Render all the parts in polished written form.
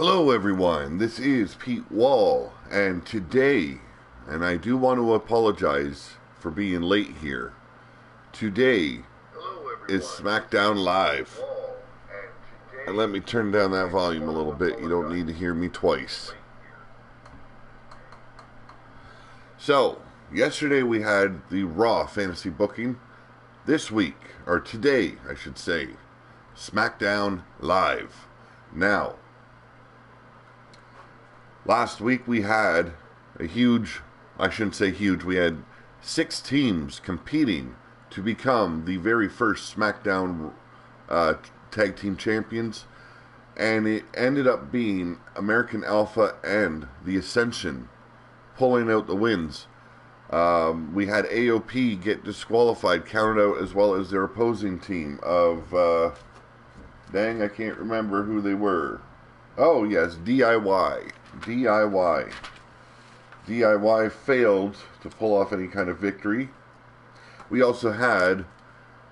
Hello everyone, this is Pete Wall, and today, and I do want to apologize for being late here, today is SmackDown Live. And let me turn down that volume a little bit, you don't need to hear me twice. So, yesterday we had the Raw fantasy booking. This week, or today I should say, SmackDown Live. Now, last week we had a huge, I shouldn't say huge, we had 6 teams competing to become the very first SmackDown Tag Team Champions. And it ended up being American Alpha and the Ascension pulling out the wins. We had AOP get disqualified, counted out, as well as their opposing team of, dang, I can't remember who they were. Oh, yes, DIY. DIY failed to pull off any kind of victory. We also had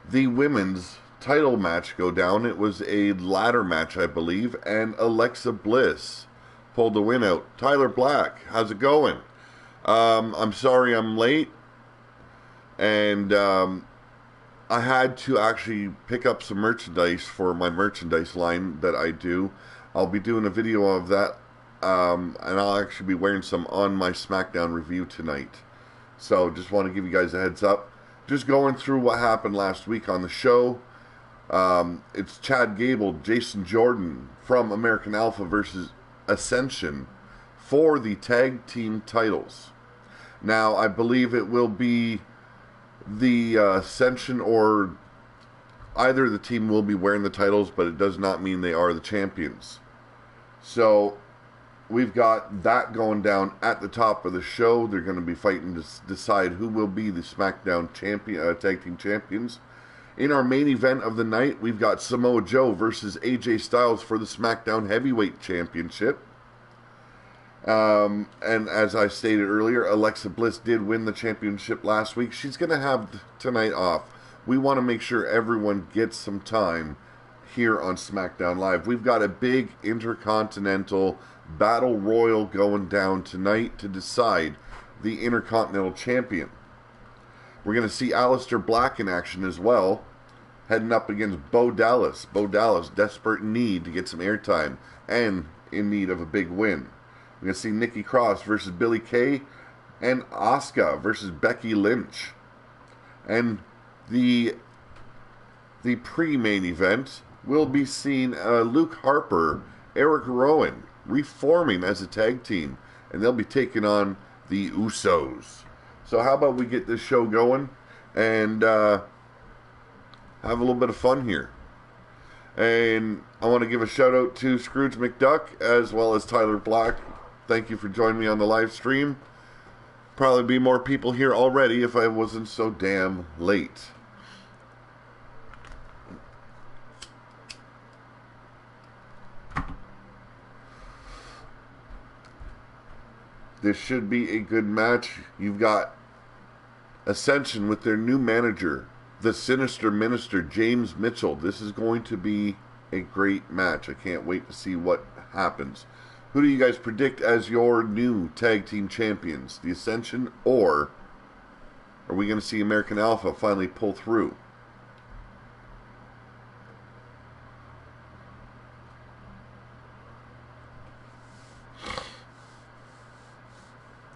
the women's title match go down. It was a ladder match, I believe, and Alexa Bliss pulled the win out. Tyler Black, how's it going? I'm sorry I'm late, and I had to actually pick up some merchandise for my merchandise line that I do. I'll be doing a video of that, and I'll actually be wearing some on my SmackDown review tonight. So just want to give you guys a heads up. Just going through what happened last week on the show. It's Chad Gable, Jason Jordan from American Alpha versus Ascension for the tag team titles. Now, I believe it will be the Ascension, or either the team will be wearing the titles, but it does not mean they are the champions. So, we've got that going down at the top of the show. They're going to be fighting to decide who will be the SmackDown champion, tag team champions. In our main event of the night, we've got Samoa Joe versus AJ Styles for the SmackDown Heavyweight Championship. And as I stated earlier, Alexa Bliss did win the championship last week. She's going to have tonight off. We want to make sure everyone gets some time here on SmackDown Live. We've got a big Intercontinental Battle Royal going down tonight to decide the Intercontinental Champion. We're going to see Aleister Black in action as well, heading up against Bo Dallas. Bo Dallas, desperate in need to get some airtime and in need of a big win. We're going to see Nikki Cross versus Billie Kay, and Asuka versus Becky Lynch. And the pre-main event will be seeing Luke Harper, Eric Rowan reforming as a tag team, and they'll be taking on the Usos. So how about we get this show going and have a little bit of fun here. And I want to give a shout out to Scrooge McDuck as well as Tyler Black. Thank you for joining me on the live stream. Probably be more people here already if I wasn't so damn late. This should be a good match. You've got Ascension with their new manager, the Sinister Minister, James Mitchell. This is going to be a great match. I can't wait to see what happens. Who do you guys predict as your new tag team champions? The Ascension, or are we going to see American Alpha finally pull through?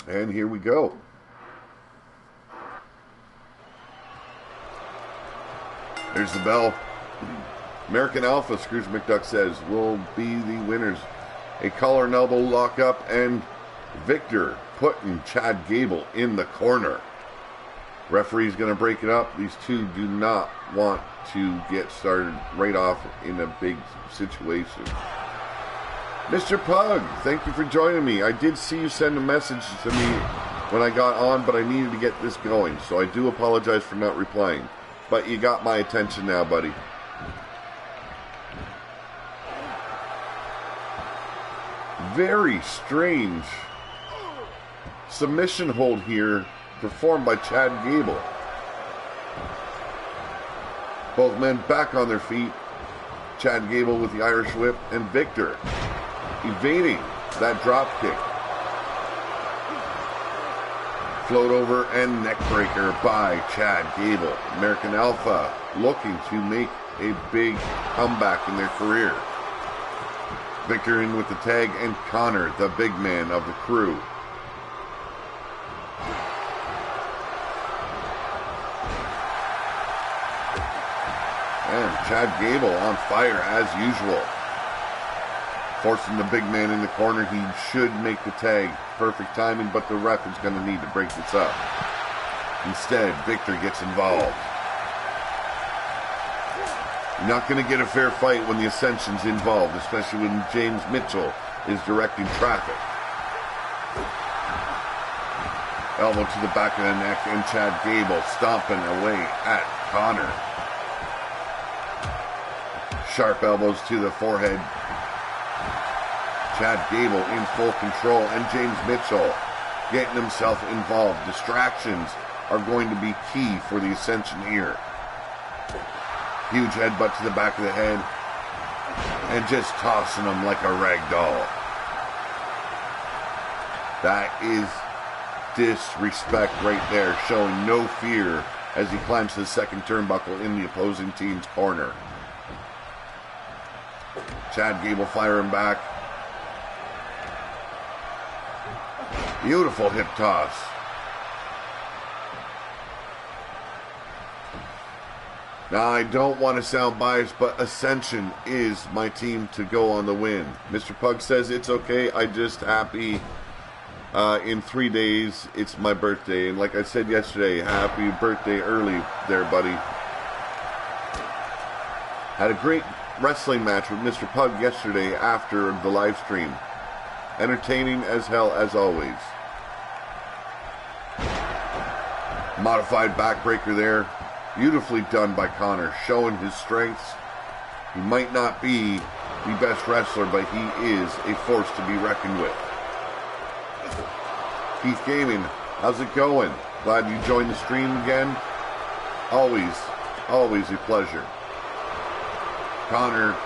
And here we go. There's the bell. American Alpha, Scrooge McDuck says, will be the winners. A collar and elbow lock up, and Victor putting Chad Gable in the corner. Referee's going to break it up. These two do not want to get started right off in a big situation. Mr. Pug, thank you for joining me. I did see you send a message to me when I got on, but I needed to get this going, so I do apologize for not replying. But you got my attention now, buddy. Very strange submission hold here performed by Chad Gable. Both men back on their feet. Chad Gable with the Irish whip, and Victor evading that drop kick. Float over and neck breaker by Chad Gable. American Alpha looking to make a big comeback in their career. Victor in with the tag, and Connor, the big man of the crew. And Chad Gable on fire as usual. Forcing the big man in the corner. He should make the tag. Perfect timing, but the ref is going to need to break this up. Instead, Victor gets involved. You're not going to get a fair fight when the Ascension's involved, especially when James Mitchell is directing traffic. Elbow to the back of the neck, and Chad Gable stomping away at Connor. Sharp elbows to the forehead. Chad Gable in full control, and James Mitchell getting himself involved. Distractions are going to be key for the Ascension here. Huge headbutt to the back of the head, and just tossing him like a rag doll. That is disrespect right there, showing no fear as he climbs to the second turnbuckle in the opposing team's corner. Chad Gable firing back. Beautiful hip toss. Now, I don't want to sound biased, but Ascension is my team to go on the win. Mr. Pug says it's okay. I'm just happy. In 3 days, it's my birthday. And like I said yesterday, happy birthday early there, buddy. Had a great wrestling match with Mr. Pug yesterday after the live stream. Entertaining as hell, as always. Modified backbreaker there. Beautifully done by Connor, showing his strengths. He might not be the best wrestler, but he is a force to be reckoned with. Keith Gaming, how's it going? Glad you joined the stream again. Always a pleasure. Connor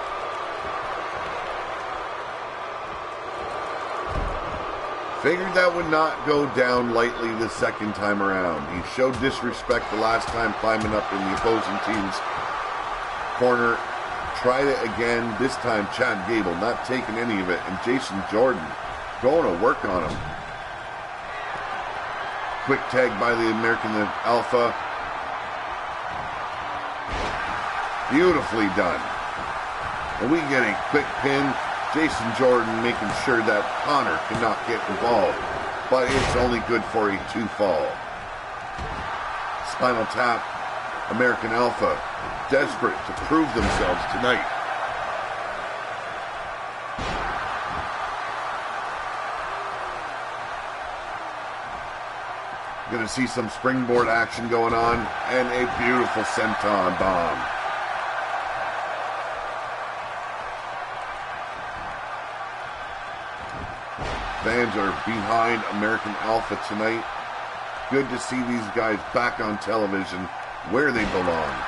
figured that would not go down lightly the second time around. He showed disrespect the last time climbing up in the opposing team's corner. Tried it again. This time Chad Gable not taking any of it. And Jason Jordan going to work on him. Quick tag by the American Alpha. Beautifully done. And we get a quick pin. Jason Jordan making sure that Connor cannot get involved, but it's only good for a 2 fall. Spinal tap. American Alpha desperate to prove themselves tonight. Going to see some springboard action going on, and a beautiful senton bomb. Fans are behind American Alpha tonight. Good to see these guys back on television where they belong.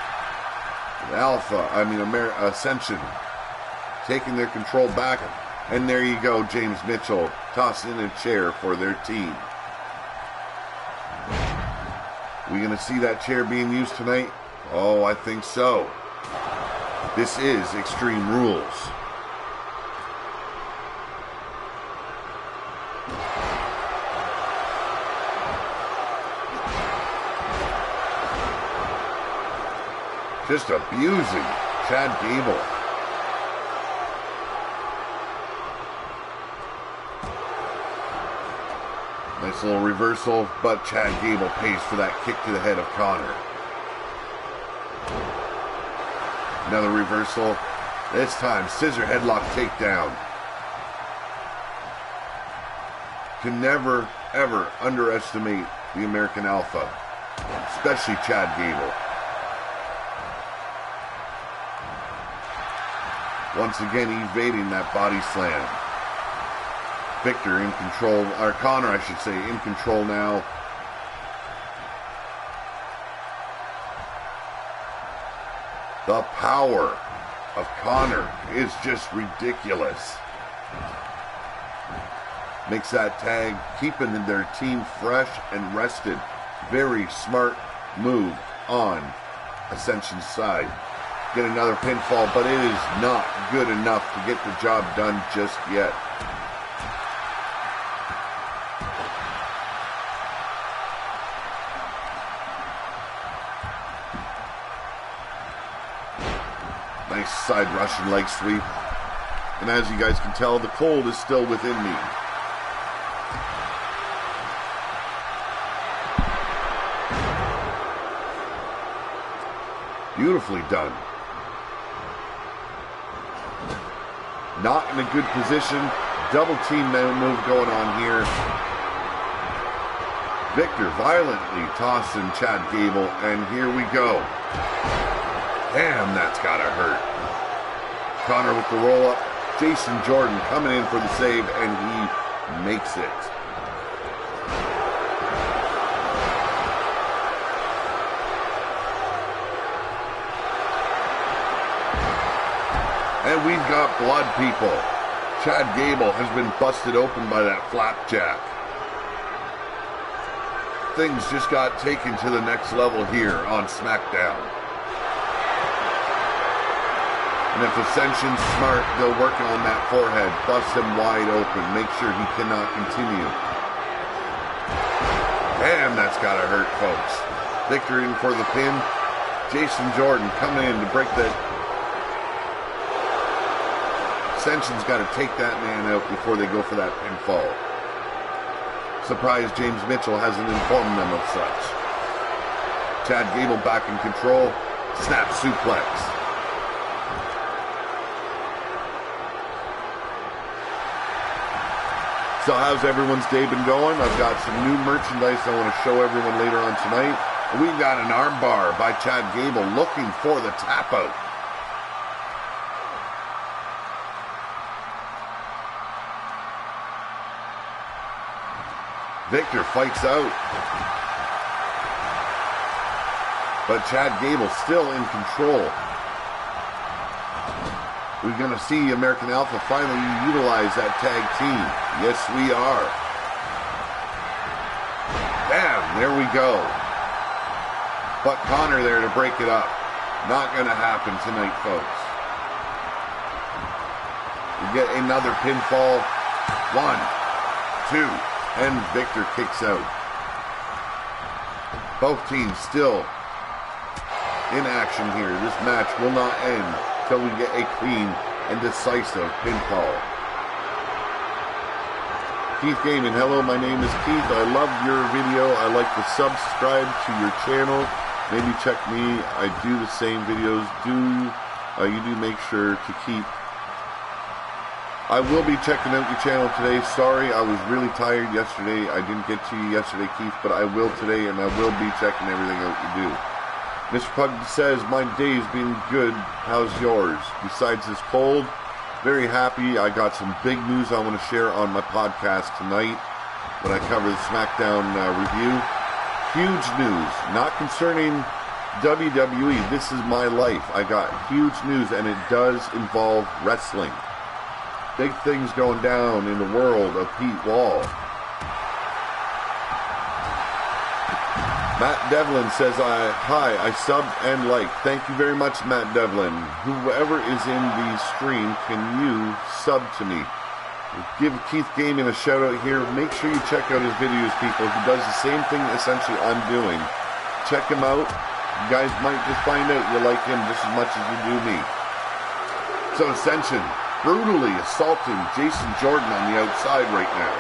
Ascension taking their control back. And there you go, James Mitchell tossing in a chair for their team. We going to see that chair being used tonight? Oh, I think so. This is Extreme Rules. Just abusing Chad Gable. Nice little reversal, but Chad Gable pays for that kick to the head of Connor. Another reversal. This time, scissor headlock takedown. Can never, ever underestimate the American Alpha, especially Chad Gable. Once again evading that body slam. Victor in control, or Connor I should say, in control now. The power of Connor is just ridiculous. Makes that tag, keeping their team fresh and rested. Very smart move on Ascension's side. Get another pinfall, but it is not good enough to get the job done just yet. Nice side Russian leg sweep. And as you guys can tell, the cold is still within me. Beautifully done. Not in a good position. Double team move going on here. Victor violently tossing Chad Gable, and here we go. Damn, that's gotta hurt. Connor with the roll up. Jason Jordan coming in for the save, and he makes it. And we've got blood, people. Chad Gable has been busted open by that flapjack. Things just got taken to the next level here on SmackDown. And if Ascension's smart, they'll work on that forehead, bust him wide open, make sure he cannot continue. Damn, that's gotta hurt, folks. Victor in for the pin. Jason Jordan coming in to break that. Ascension's got to take that man out before they go for that pinfall. Surprised James Mitchell hasn't informed them of such. Chad Gable back in control. Snap suplex. So how's everyone's day been going? I've got some new merchandise I want to show everyone later on tonight. We've got an armbar by Chad Gable looking for the tap out. Victor fights out. But Chad Gable still in control. We're going to see American Alpha finally utilize that tag team. Yes, we are. Damn, there we go. But Connor there to break it up. Not going to happen tonight, folks. We get another pinfall. 1, 2. And Victor kicks out. Both teams still in action here. This match will not end until we get a clean and decisive pinfall. Keith Gaming, hello, my name is Keith. I love your video. I like to subscribe to your channel. Maybe check me. I do the same videos. You do make sure to keep. I will be checking out your channel today. Sorry, I was really tired yesterday. I didn't get to you yesterday, Keith, but I will today, and I will be checking everything out you do. Mr. Pug says, my day's been good. How's yours? Besides this cold, very happy. I got some big news I want to share on my podcast tonight when I cover the SmackDown review. Huge news, not concerning WWE. This is my life. I got huge news, and it does involve wrestling. Big things going down in the world of Pete Wall. Matt Devlin says, hi, I subbed and liked. Thank you very much, Matt Devlin. Whoever is in the stream, can you sub to me? Give Keith Gaming a shout out here. Make sure you check out his videos, people. He does the same thing essentially I'm doing. Check him out. You guys might just find out you like him just as much as you do me. So Ascension brutally assaulting Jason Jordan on the outside right now.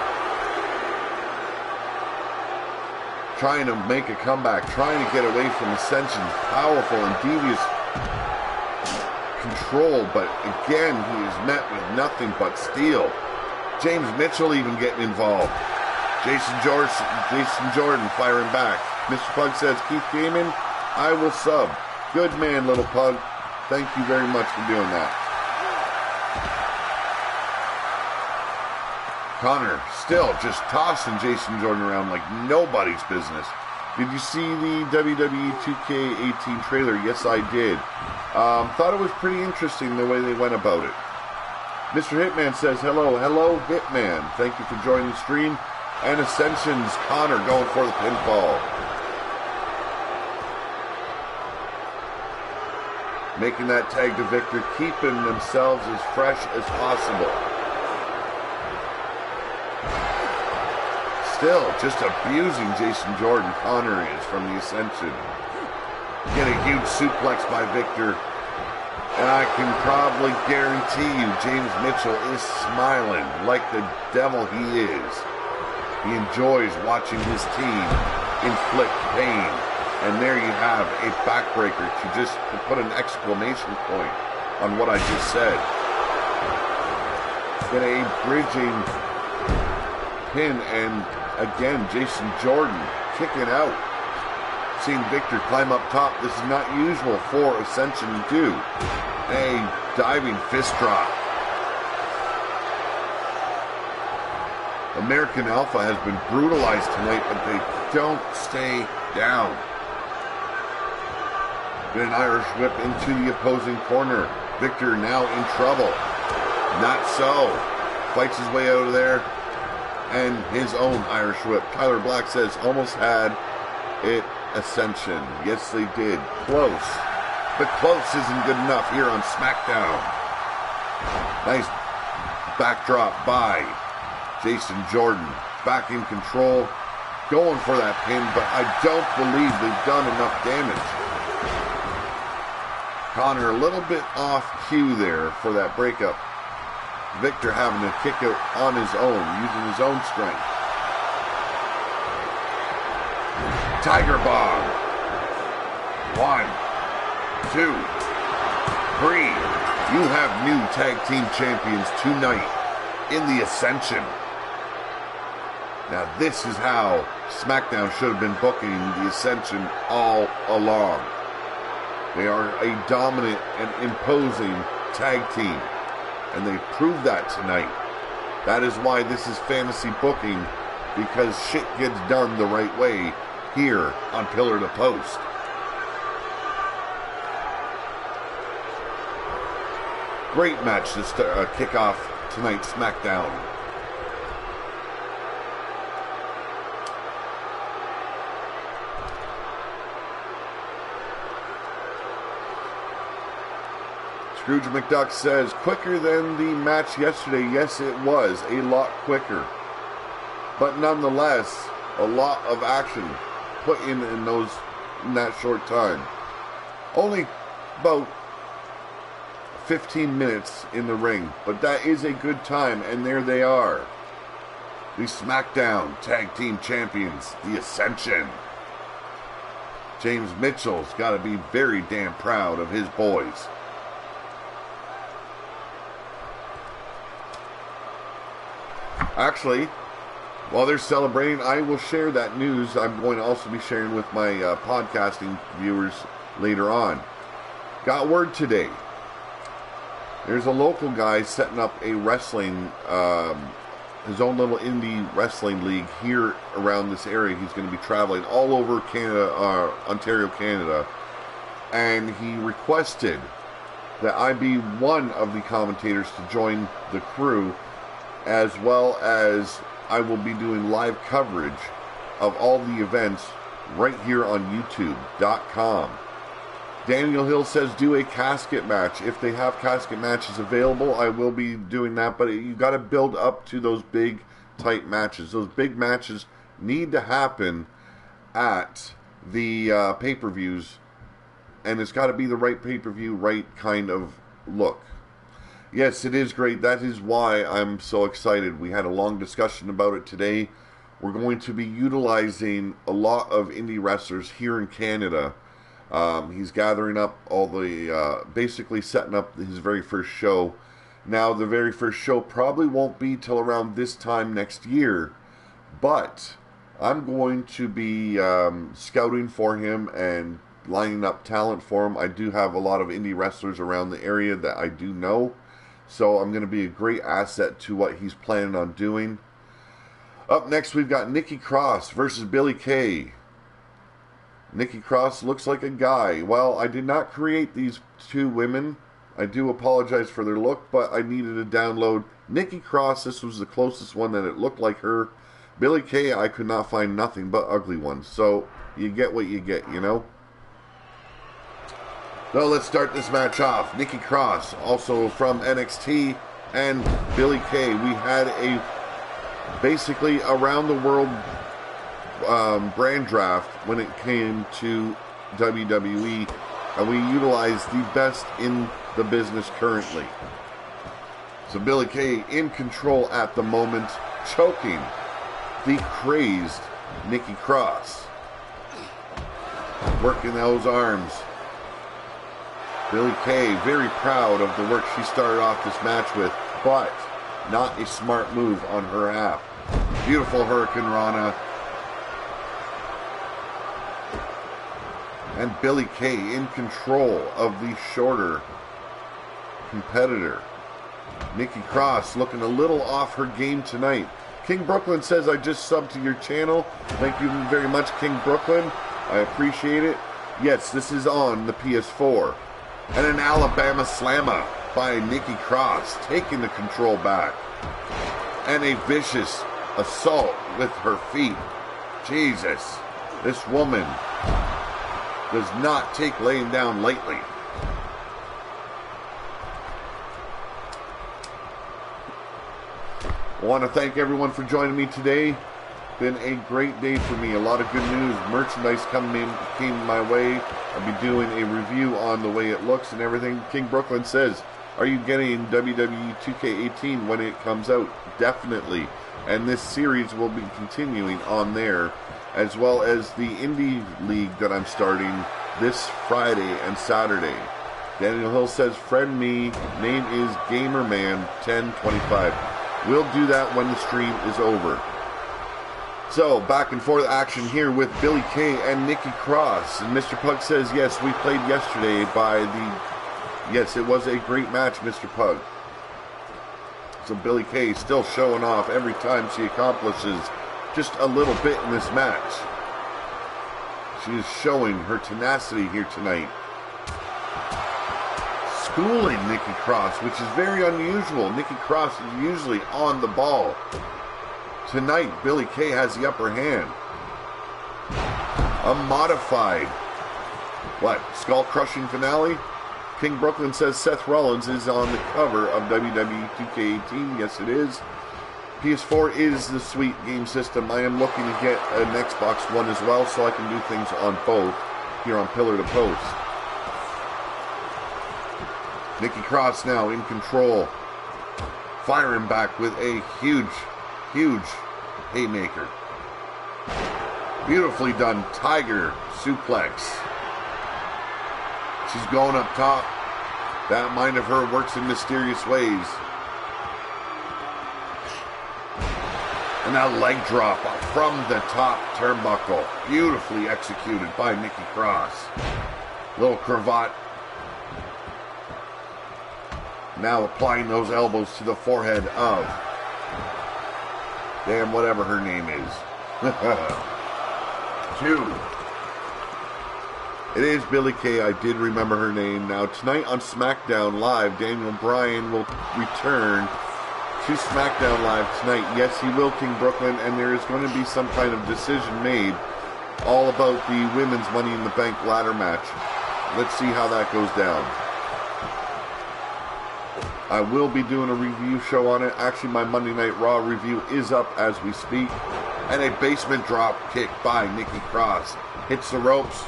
Trying to make a comeback, trying to get away from Ascension's powerful and devious control, but again, he is met with nothing but steel. James Mitchell even getting involved. Jason Jordan firing back. Mr. Pug says, Keith Gaming, I will sub. Good man, little Pug. Thank you very much for doing that. Connor still just tossing Jason Jordan around like nobody's business. Did you see the WWE 2K17 trailer? Yes, I did. Thought it was pretty interesting the way they went about it. Mr. Hitman says, hello, hello, Hitman. Thank you for joining the stream. And Ascension's Connor going for the pinfall. Making that tag to Victor, keeping themselves as fresh as possible. Still, just abusing Jason Jordan. Connor is from the Ascension. Get a huge suplex by Victor. And I can probably guarantee you James Mitchell is smiling like the devil he is. He enjoys watching his team inflict pain. And there you have a backbreaker to just put an exclamation point on what I just said. Get a bridging pin, and again, Jason Jordan kicking out. Seeing Victor climb up top. This is not usual for Ascension to do. A diving fist drop. American Alpha has been brutalized tonight, but they don't stay down. Get an Irish whip into the opposing corner. Victor now in trouble. Not so. Fights his way out of there. And his own Irish whip. Tyler Black says, almost had it. Ascension. Yes, they did. Close. But close isn't good enough here on SmackDown. Nice backdrop by Jason Jordan. Back in control. Going for that pin, but I don't believe they've done enough damage. Connor a little bit off cue there for that breakup. Victor having to kick out on his own, using his own strength. Tiger Bomb. 1, 2, 3. You have new tag team champions tonight in the Ascension. Now this is how SmackDown should have been booking the Ascension all along. They are a dominant and imposing tag team. And they proved that tonight. That is why this is fantasy booking, because shit gets done the right way here on Pillar to Post. Great match to kick off tonight's SmackDown. Scrooge McDuck says, quicker than the match yesterday. Yes, it was a lot quicker. But nonetheless, a lot of action put in that short time. Only about 15 minutes in the ring, but that is a good time, and there they are. The SmackDown Tag Team Champions, the Ascension. James Mitchell's got to be very damn proud of his boys. Actually, while they're celebrating, I will share that news. I'm going to also be sharing with my podcasting viewers later on. Got word today. There's a local guy setting up a wrestling, his own little indie wrestling league here around this area. He's going to be traveling all over Canada, Ontario, Canada. And he requested that I be one of the commentators to join the crew, as well as I will be doing live coverage of all the events right here on YouTube.com. Daniel Hill says do a casket match. If they have casket matches available, I will be doing that. But you got to build up to those big, tight matches. Those big matches need to happen at the pay-per-views. And it's got to be the right pay-per-view, right kind of look. Yes, it is great. That is why I'm so excited. We had a long discussion about it today. We're going to be utilizing a lot of indie wrestlers here in Canada. He's gathering up all the, basically setting up his very first show. Now, the very first show probably won't be till around this time next year. But I'm going to be scouting for him and lining up talent for him. I do have a lot of indie wrestlers around the area that I do know. So I'm going to be a great asset to what he's planning on doing. Up next, we've got Nikki Cross versus Billie Kay. Nikki Cross looks like a guy. Well, I did not create these two women. I do apologize for their look, but I needed to download Nikki Cross. This was the closest one that it looked like her. Billie Kay, I could not find nothing but ugly ones. So, you get what you get, you know? So, let's start this match off. Nikki Cross, also from NXT, and Billie Kay. We had a basically around the world brand draft when it came to WWE, and we utilized the best in the business currently. So Billie Kay in control at the moment, choking the crazed Nikki Cross. Working those arms. Billie Kay very proud of the work she started off this match with, but not a smart move on her half. Beautiful Hurricane Rana. And Billie Kay in control of the shorter competitor. Nikki Cross looking a little off her game tonight. King Brooklyn says, I just subbed to your channel. Thank you very much, King Brooklyn. I appreciate it. Yes, this is on the PS4. And an Alabama Slammer by Nikki Cross, taking the control back. And a vicious assault with her feet. Jesus, this woman does not take laying down lightly. I want to thank everyone for joining me today. Been a great day for me. A lot of good news. Merchandise came my way. I'll be doing a review on the way it looks and everything. King Brooklyn says, are you getting WWE 2K18 when it comes out? Definitely. And this series will be continuing on there, as well as the Indie League that I'm starting this Friday and Saturday. Daniel Hill says, friend me, name is Gamerman1025. We'll do that when the stream is over. So, back and forth action here with Billie Kay and Nikki Cross. And Mr. Pug says, yes, we played yesterday by the... Yes, it was a great match, Mr. Pug. So Billie Kay still showing off every time she accomplishes just a little bit in this match. She is showing her tenacity here tonight. Schooling Nikki Cross, which is very unusual. Nikki Cross is usually on the ball. Tonight, Billie Kay has the upper hand. A modified, skull-crushing finale? King Brooklyn says Seth Rollins is on the cover of WWE 2K18. Yes, it is. PS4 is the sweet game system. I am looking to get an Xbox One as well, so I can do things on both here on Pillar to Post. Nikki Cross now in control. Firing back with a huge haymaker. Beautifully done tiger suplex. She's going up top. That mind of her works in mysterious ways. And a leg drop from the top turnbuckle. Beautifully executed by Nikki Cross. Little cravat. Now applying those elbows to the forehead of damn whatever her name is. Two. It is Billie Kay. I did remember her name. Now, tonight on SmackDown Live, Daniel Bryan will return to SmackDown Live tonight. Yes, he will, King Brooklyn, and there is going to be some kind of decision made all about the women's Money in the Bank ladder match. Let's see how that goes down. I will be doing a review show on it. Actually, my Monday Night Raw review is up as we speak. And a basement drop kick by Nikki Cross. Hits the ropes.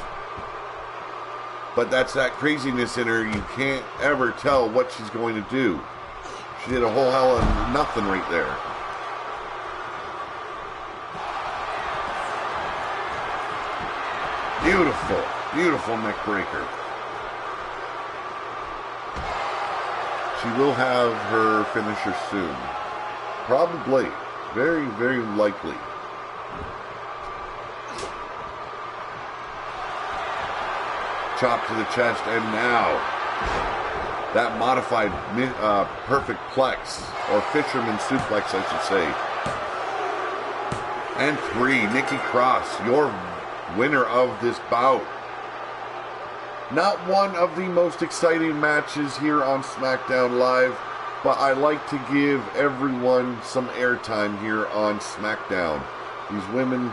But that's that craziness in her. You can't ever tell what she's going to do. She did a whole hell of nothing right there. Beautiful, beautiful neck breaker. She will have her finisher soon. Probably. Very, very likely. Chop to the chest, and now that modified perfect plex, or fisherman suplex, I should say. And 3, Nikki Cross, your winner of this bout. Not one of the most exciting matches here on SmackDown Live, but I like to give everyone some airtime here on SmackDown. These women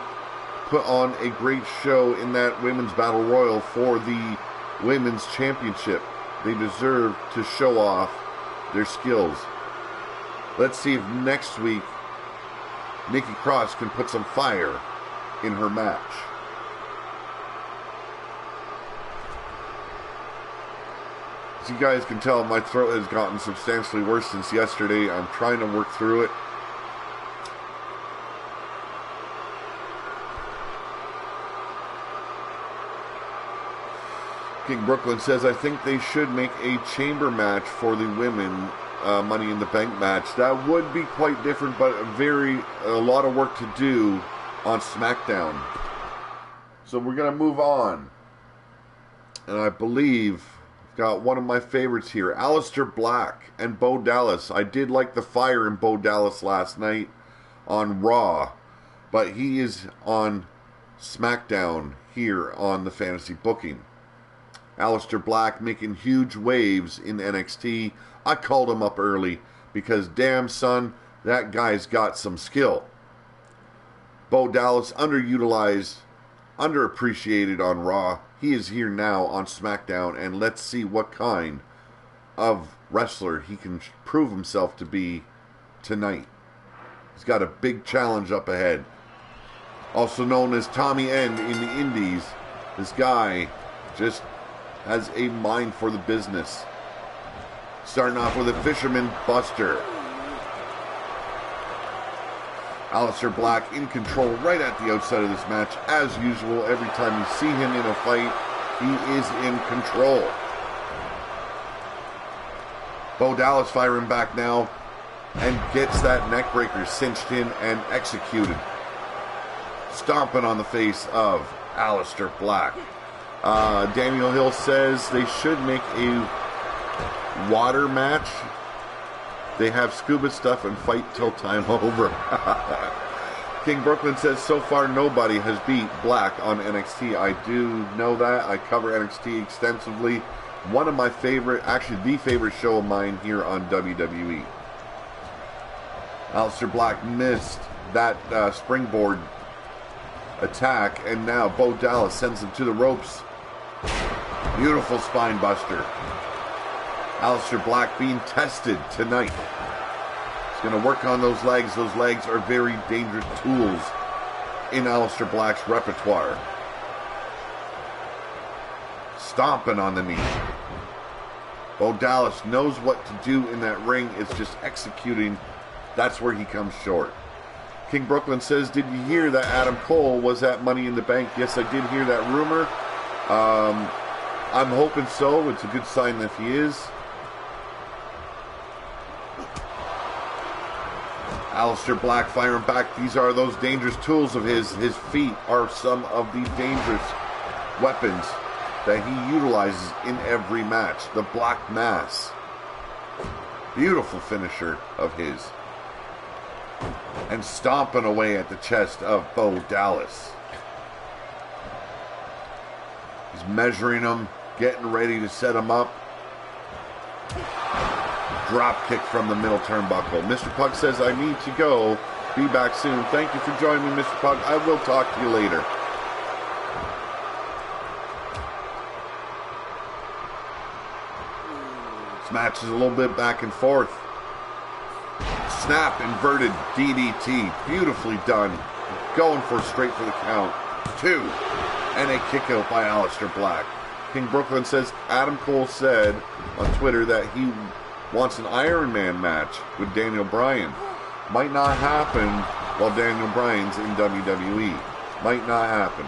put on a great show in that Women's Battle Royal for the Women's Championship. They deserve to show off their skills. Let's see if next week Nikki Cross can put some fire in her match. As you guys can tell, my throat has gotten substantially worse since yesterday. I'm trying to work through it. King Brooklyn says, I think they should make a chamber match for the women Money in the Bank match. That would be quite different, but a lot of work to do on SmackDown. So we're going to move on. And I believe I've got one of my favorites here, Aleister Black and Bo Dallas. I did like the fire in Bo Dallas last night on Raw, but he is on SmackDown here on the Fantasy Booking. Aleister Black making huge waves in NXT. I called him up early because, damn son, that guy's got some skill. Bo Dallas, underutilized, underappreciated on Raw. He is here now on SmackDown, and let's see what kind of wrestler he can prove himself to be tonight. He's got a big challenge up ahead. Also known as Tommy End in the Indies, this guy just has a mind for the business. Starting off with a Fisherman Buster. Aleister Black in control right at the outside of this match. As usual, every time you see him in a fight, he is in control. Bo Dallas firing back now and gets that neckbreaker cinched in and executed. Stomping on the face of Aleister Black. Daniel Hill says they should make a water match. They have scuba stuff and fight till time over. King Brooklyn says so far nobody has beat Black on NXT. I do know that. I cover NXT extensively. One of my favorite, actually the favorite show of mine here on WWE. Aleister Black missed that springboard attack, and now Bo Dallas sends him to the ropes. Beautiful spine buster. Aleister Black being tested tonight. He's going to work on those legs. Those legs are very dangerous tools in Aleister Black's repertoire. Stomping on the knee. Bo Dallas knows what to do in that ring. It's just executing. That's where he comes short. King Brooklyn says, did you hear that Adam Cole was at Money in the Bank? Yes, I did hear that rumor. I'm hoping so. It's a good sign if he is. Aleister Black firing back. These are those dangerous tools of his. His feet are some of the dangerous weapons that he utilizes in every match. The Black Mass. Beautiful finisher of his. And stomping away at the chest of Bo Dallas. He's measuring him, getting ready to set him up. Drop kick from the middle turnbuckle. Mr. Pug says, I need to go. Be back soon. Thank you for joining me, Mr. Pug. I will talk to you later. This match is a little bit back and forth. Snap, inverted DDT. Beautifully done. Going straight for the count. 2. And a kick out by Aleister Black. King Brooklyn says Adam Cole said on Twitter that he wants an Iron Man match with Daniel Bryan. Might not happen while Daniel Bryan's in WWE. Might not happen.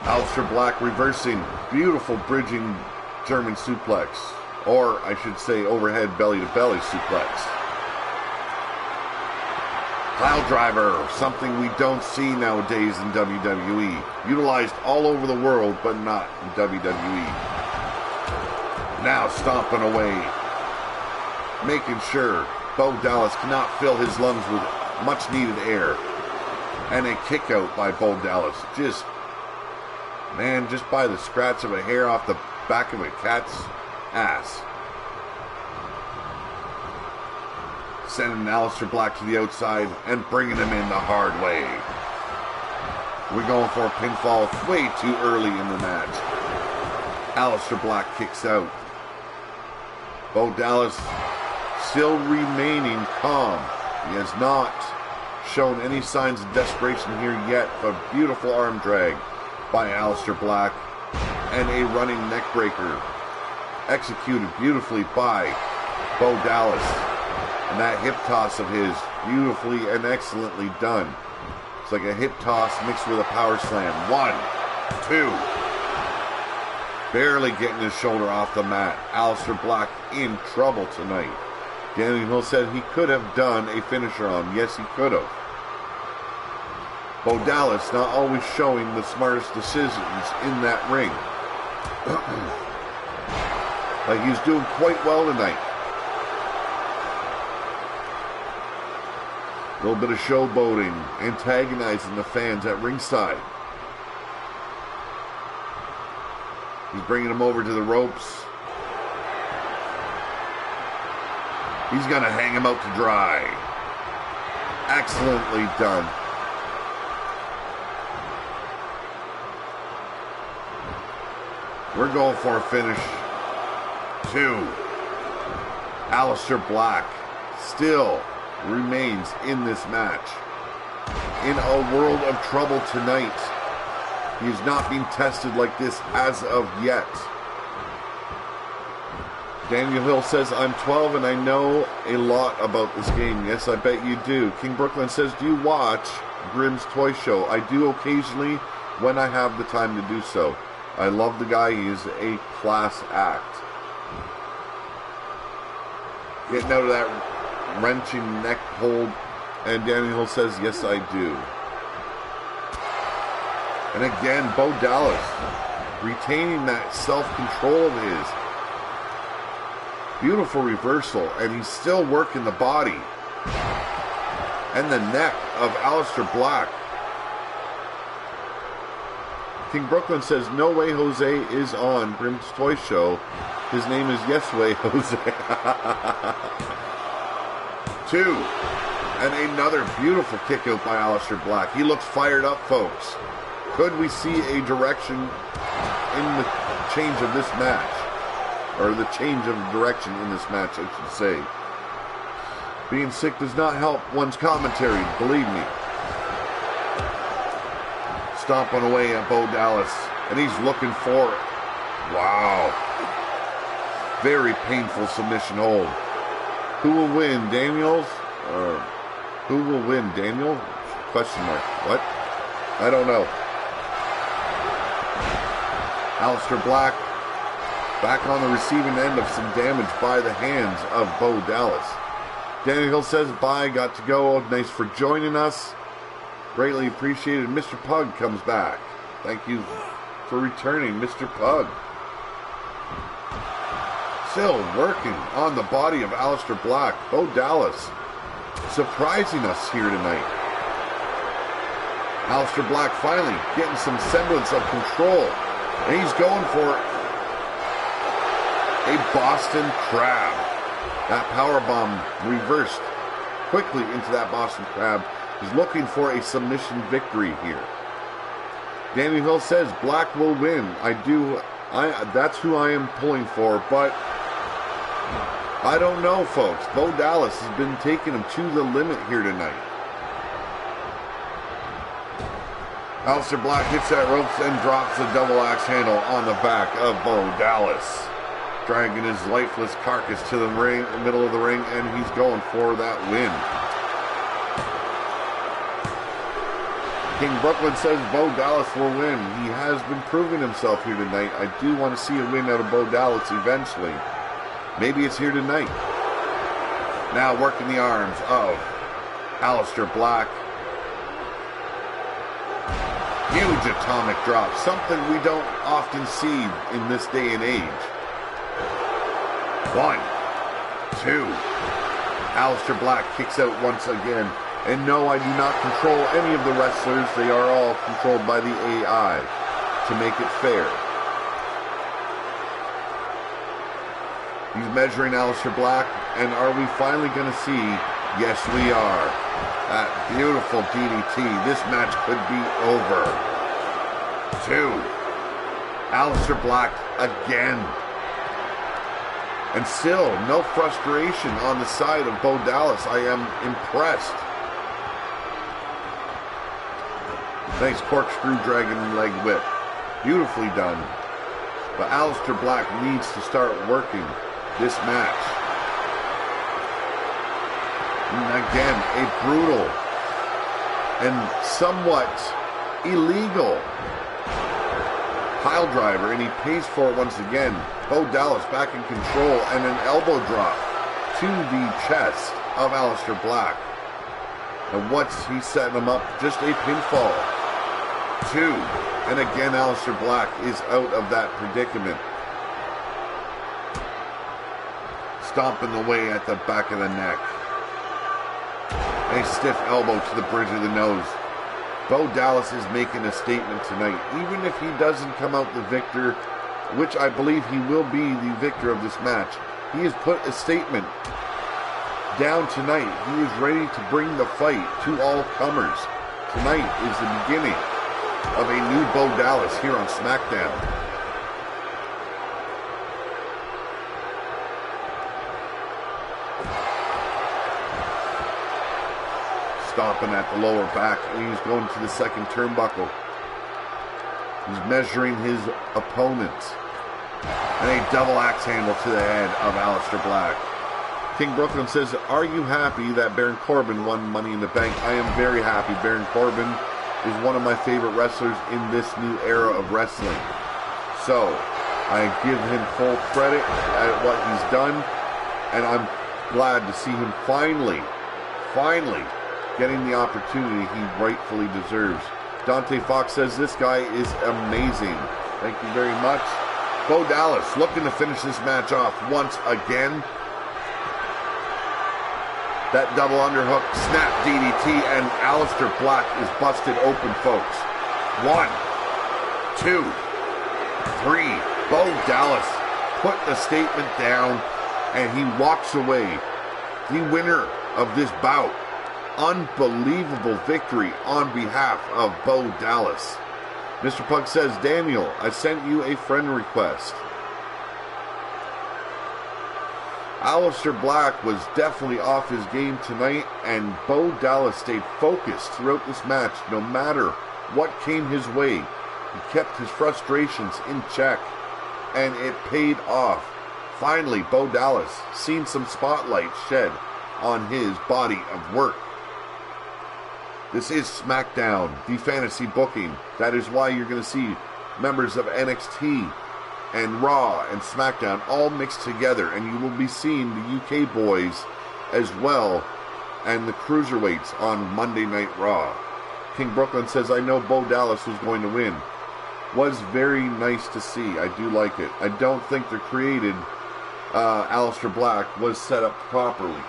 Aleister Black reversing. Beautiful bridging German suplex. Or, I should say, overhead belly-to-belly suplex. Cloud driver, something we don't see nowadays in WWE. Utilized all over the world, but not in WWE. Now stomping away. Making sure Bo Dallas cannot fill his lungs with much needed air. And a kick out by Bo Dallas. Just by the scratch of a hair off the back of a cat's ass. Sending Aleister Black to the outside and bringing him in the hard way. We're going for a pinfall way too early in the match. Aleister Black kicks out. Bo Dallas still remaining calm. He has not shown any signs of desperation here yet. A beautiful arm drag by Aleister Black and a running neck breaker executed beautifully by Bo Dallas. And that hip toss of his, beautifully and excellently done. It's like a hip toss mixed with a power slam. 1, 2. Barely getting his shoulder off the mat. Aleister Black in trouble tonight. Daniel Hill said he could have done a finisher on him. Yes, he could have. Bo Dallas not always showing the smartest decisions in that ring. But he's doing quite well tonight. A little bit of showboating, antagonizing the fans at ringside. He's bringing them over to the ropes. He's going to hang him out to dry. Excellently done. We're going for a finish. 2. Aleister Black still remains in this match. In a world of trouble tonight. He's not being tested like this as of yet. Daniel Hill says, I'm 12 and I know a lot about this game. Yes, I bet you do. King Brooklyn says, do you watch Grimm's Toy Show? I do occasionally when I have the time to do so. I love the guy. He is a class act. Getting out of that wrenching neck hold, and Daniel Hill says, yes, I do. And again, Bo Dallas retaining that self-control of his. Beautiful reversal, and he's still working the body and the neck of Aleister Black. King Brooklyn says, no way Jose is on Grimm's Toy Show. His name is Yes Way Jose. 2. And another beautiful kick out by Aleister Black. He looks fired up, folks. Could we see a direction in the change of this match? Or the change of direction in this match, I should say. Being sick does not help one's commentary, believe me. Stomping away at Bo Dallas. And he's looking for it. Wow. Very painful submission hold. Who will win, Daniels? Or who will win, Daniel? Question mark. What? I don't know. Aleister Black back on the receiving end of some damage by the hands of Bo Dallas. Daniel Hill says, bye, got to go. Nice for joining us. Greatly appreciated. Mr. Pug comes back. Thank you for returning, Mr. Pug. Still working on the body of Aleister Black. Bo Dallas surprising us here tonight. Aleister Black finally getting some semblance of control. And he's going for a Boston Crab. That powerbomb reversed quickly into that Boston Crab. He's looking for a submission victory here. Daniel Hill says Black will win. That's who I am pulling for, but I don't know, folks. Bo Dallas has been taking him to the limit here tonight. Aleister Black hits that ropes and drops the double axe handle on the back of Bo Dallas. Dragging his lifeless carcass to the ring, middle of the ring, and he's going for that win. King Brooklyn says Bo Dallas will win. He has been proving himself here tonight. I do want to see a win out of Bo Dallas eventually. Maybe it's here tonight. Now working the arms of Aleister Black. Huge atomic drop. Something we don't often see in this day and age. 1, 2. Aleister Black kicks out once again. And no, I do not control any of the wrestlers. They are all controlled by the AI to make it fair. He's measuring Aleister Black, and are we finally going to see? Yes, we are. That beautiful DDT. This match could be over. 2. Aleister Black again. And still, no frustration on the side of Bo Dallas. I am impressed. Nice corkscrew dragon leg whip. Beautifully done. But Aleister Black needs to start working this match. And again, a brutal and somewhat illegal pile driver, and he pays for it once again. Bo Dallas back in control, and an elbow drop to the chest of Aleister Black. And what's he setting him up? Just a pinfall. 2. And again, Aleister Black is out of that predicament. Stomping away at the back of the neck. A stiff elbow to the bridge of the nose. Bo Dallas is making a statement tonight. Even if he doesn't come out the victor, which I believe he will be the victor of this match, he has put a statement down tonight. He is ready to bring the fight to all comers. Tonight is the beginning of a new Bo Dallas here on SmackDown. Stomping at the lower back, and he's going to the second turnbuckle. He's measuring his opponent. And a double axe handle to the head of Aleister Black. King Brooklyn says, are you happy that Baron Corbin won Money in the Bank? I am very happy. Baron Corbin is one of my favorite wrestlers in this new era of wrestling. So, I give him full credit at what he's done, and I'm glad to see him finally getting the opportunity he rightfully deserves. Dante Fox says, this guy is amazing. Thank you very much. Bo Dallas looking to finish this match off once again. That double underhook, snap DDT, and Aleister Black is busted open, folks. 1, 2, 3. Bo Dallas put the statement down, and he walks away the winner of this bout. Unbelievable victory on behalf of Bo Dallas. Mr. Pug says, Daniel, I sent you a friend request. Aleister Black was definitely off his game tonight, and Bo Dallas stayed focused throughout this match no matter what came his way. He kept his frustrations in check, and it paid off. Finally, Bo Dallas seen some spotlight shed on his body of work. This is SmackDown, the fantasy booking. That is why you're going to see members of NXT and Raw and SmackDown all mixed together, and you will be seeing the UK boys as well, and the cruiserweights on Monday Night Raw. King Brooklyn says, I know Bo Dallas was going to win. Was very nice to see. I do like it. I don't think the created Aleister Black was set up properly.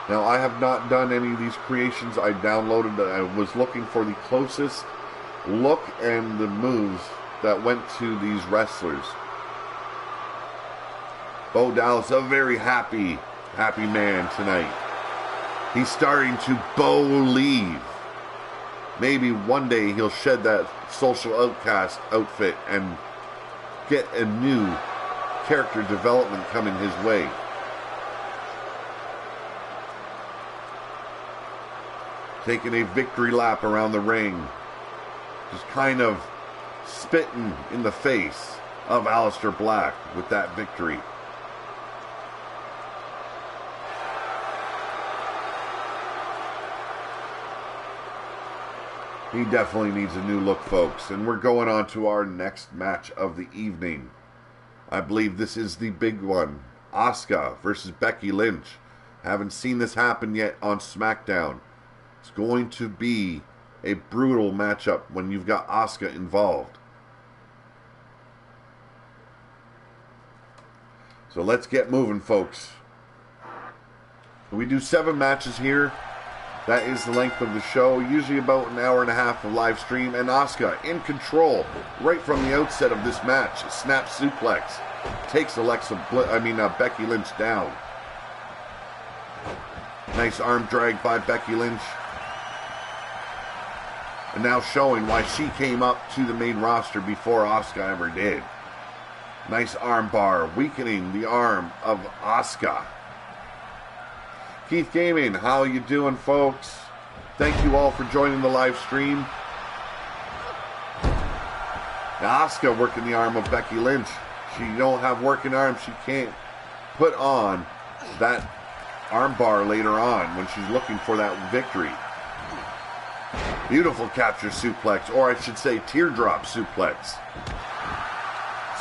Now, I have not done any of these creations. I downloaded, I was looking for the closest look and the moves that went to these wrestlers. Bo Dallas, a very happy man tonight. He's starting to believe. Maybe one day he'll shed that social outcast outfit and get a new character development coming his way. Taking a victory lap around the ring. Just kind of spitting in the face of Aleister Black with that victory. He definitely needs a new look, folks. And we're going on to our next match of the evening. I believe this is the big one. Asuka versus Becky Lynch. Haven't seen this happen yet on SmackDown. It's going to be a brutal matchup when you've got Asuka involved. So let's get moving, folks. We do 7 matches here. That is the length of the show, usually about an hour and a half of live stream. And Asuka in control right from the outset of this match. Snap suplex takes Becky Lynch down. Nice arm drag by Becky Lynch. And now showing why she came up to the main roster before Asuka ever did. Nice arm bar, weakening the arm of Asuka. Keith Gaming, how you doing, folks? Thank you all for joining the live stream. Now Asuka working the arm of Becky Lynch. She don't have working arms. She can't put on that arm bar later on when she's looking for that victory. Beautiful capture suplex, or I should say teardrop suplex.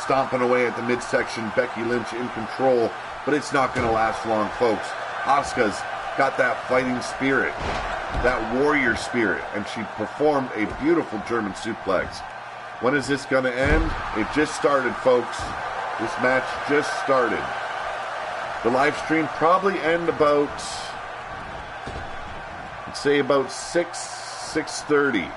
Stomping away at the midsection, Becky Lynch in control, but it's not going to last long, folks. Asuka's got that fighting spirit, that warrior spirit, and she performed a beautiful German suplex. When is this going to end? It just started, folks. This match just started. The live stream probably end about, let's say about 6:30.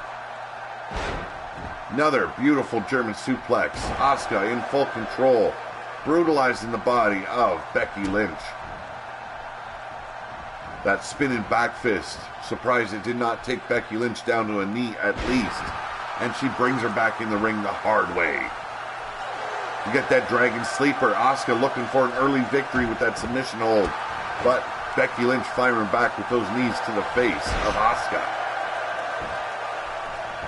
Another beautiful German suplex. Asuka in full control, brutalizing the body of Becky Lynch. That spinning back fist. Surprised it did not take Becky Lynch down to a knee at least. And she brings her back in the ring the hard way. You get that dragon sleeper. Asuka looking for an early victory with that submission hold. But Becky Lynch firing back with those knees to the face of Asuka.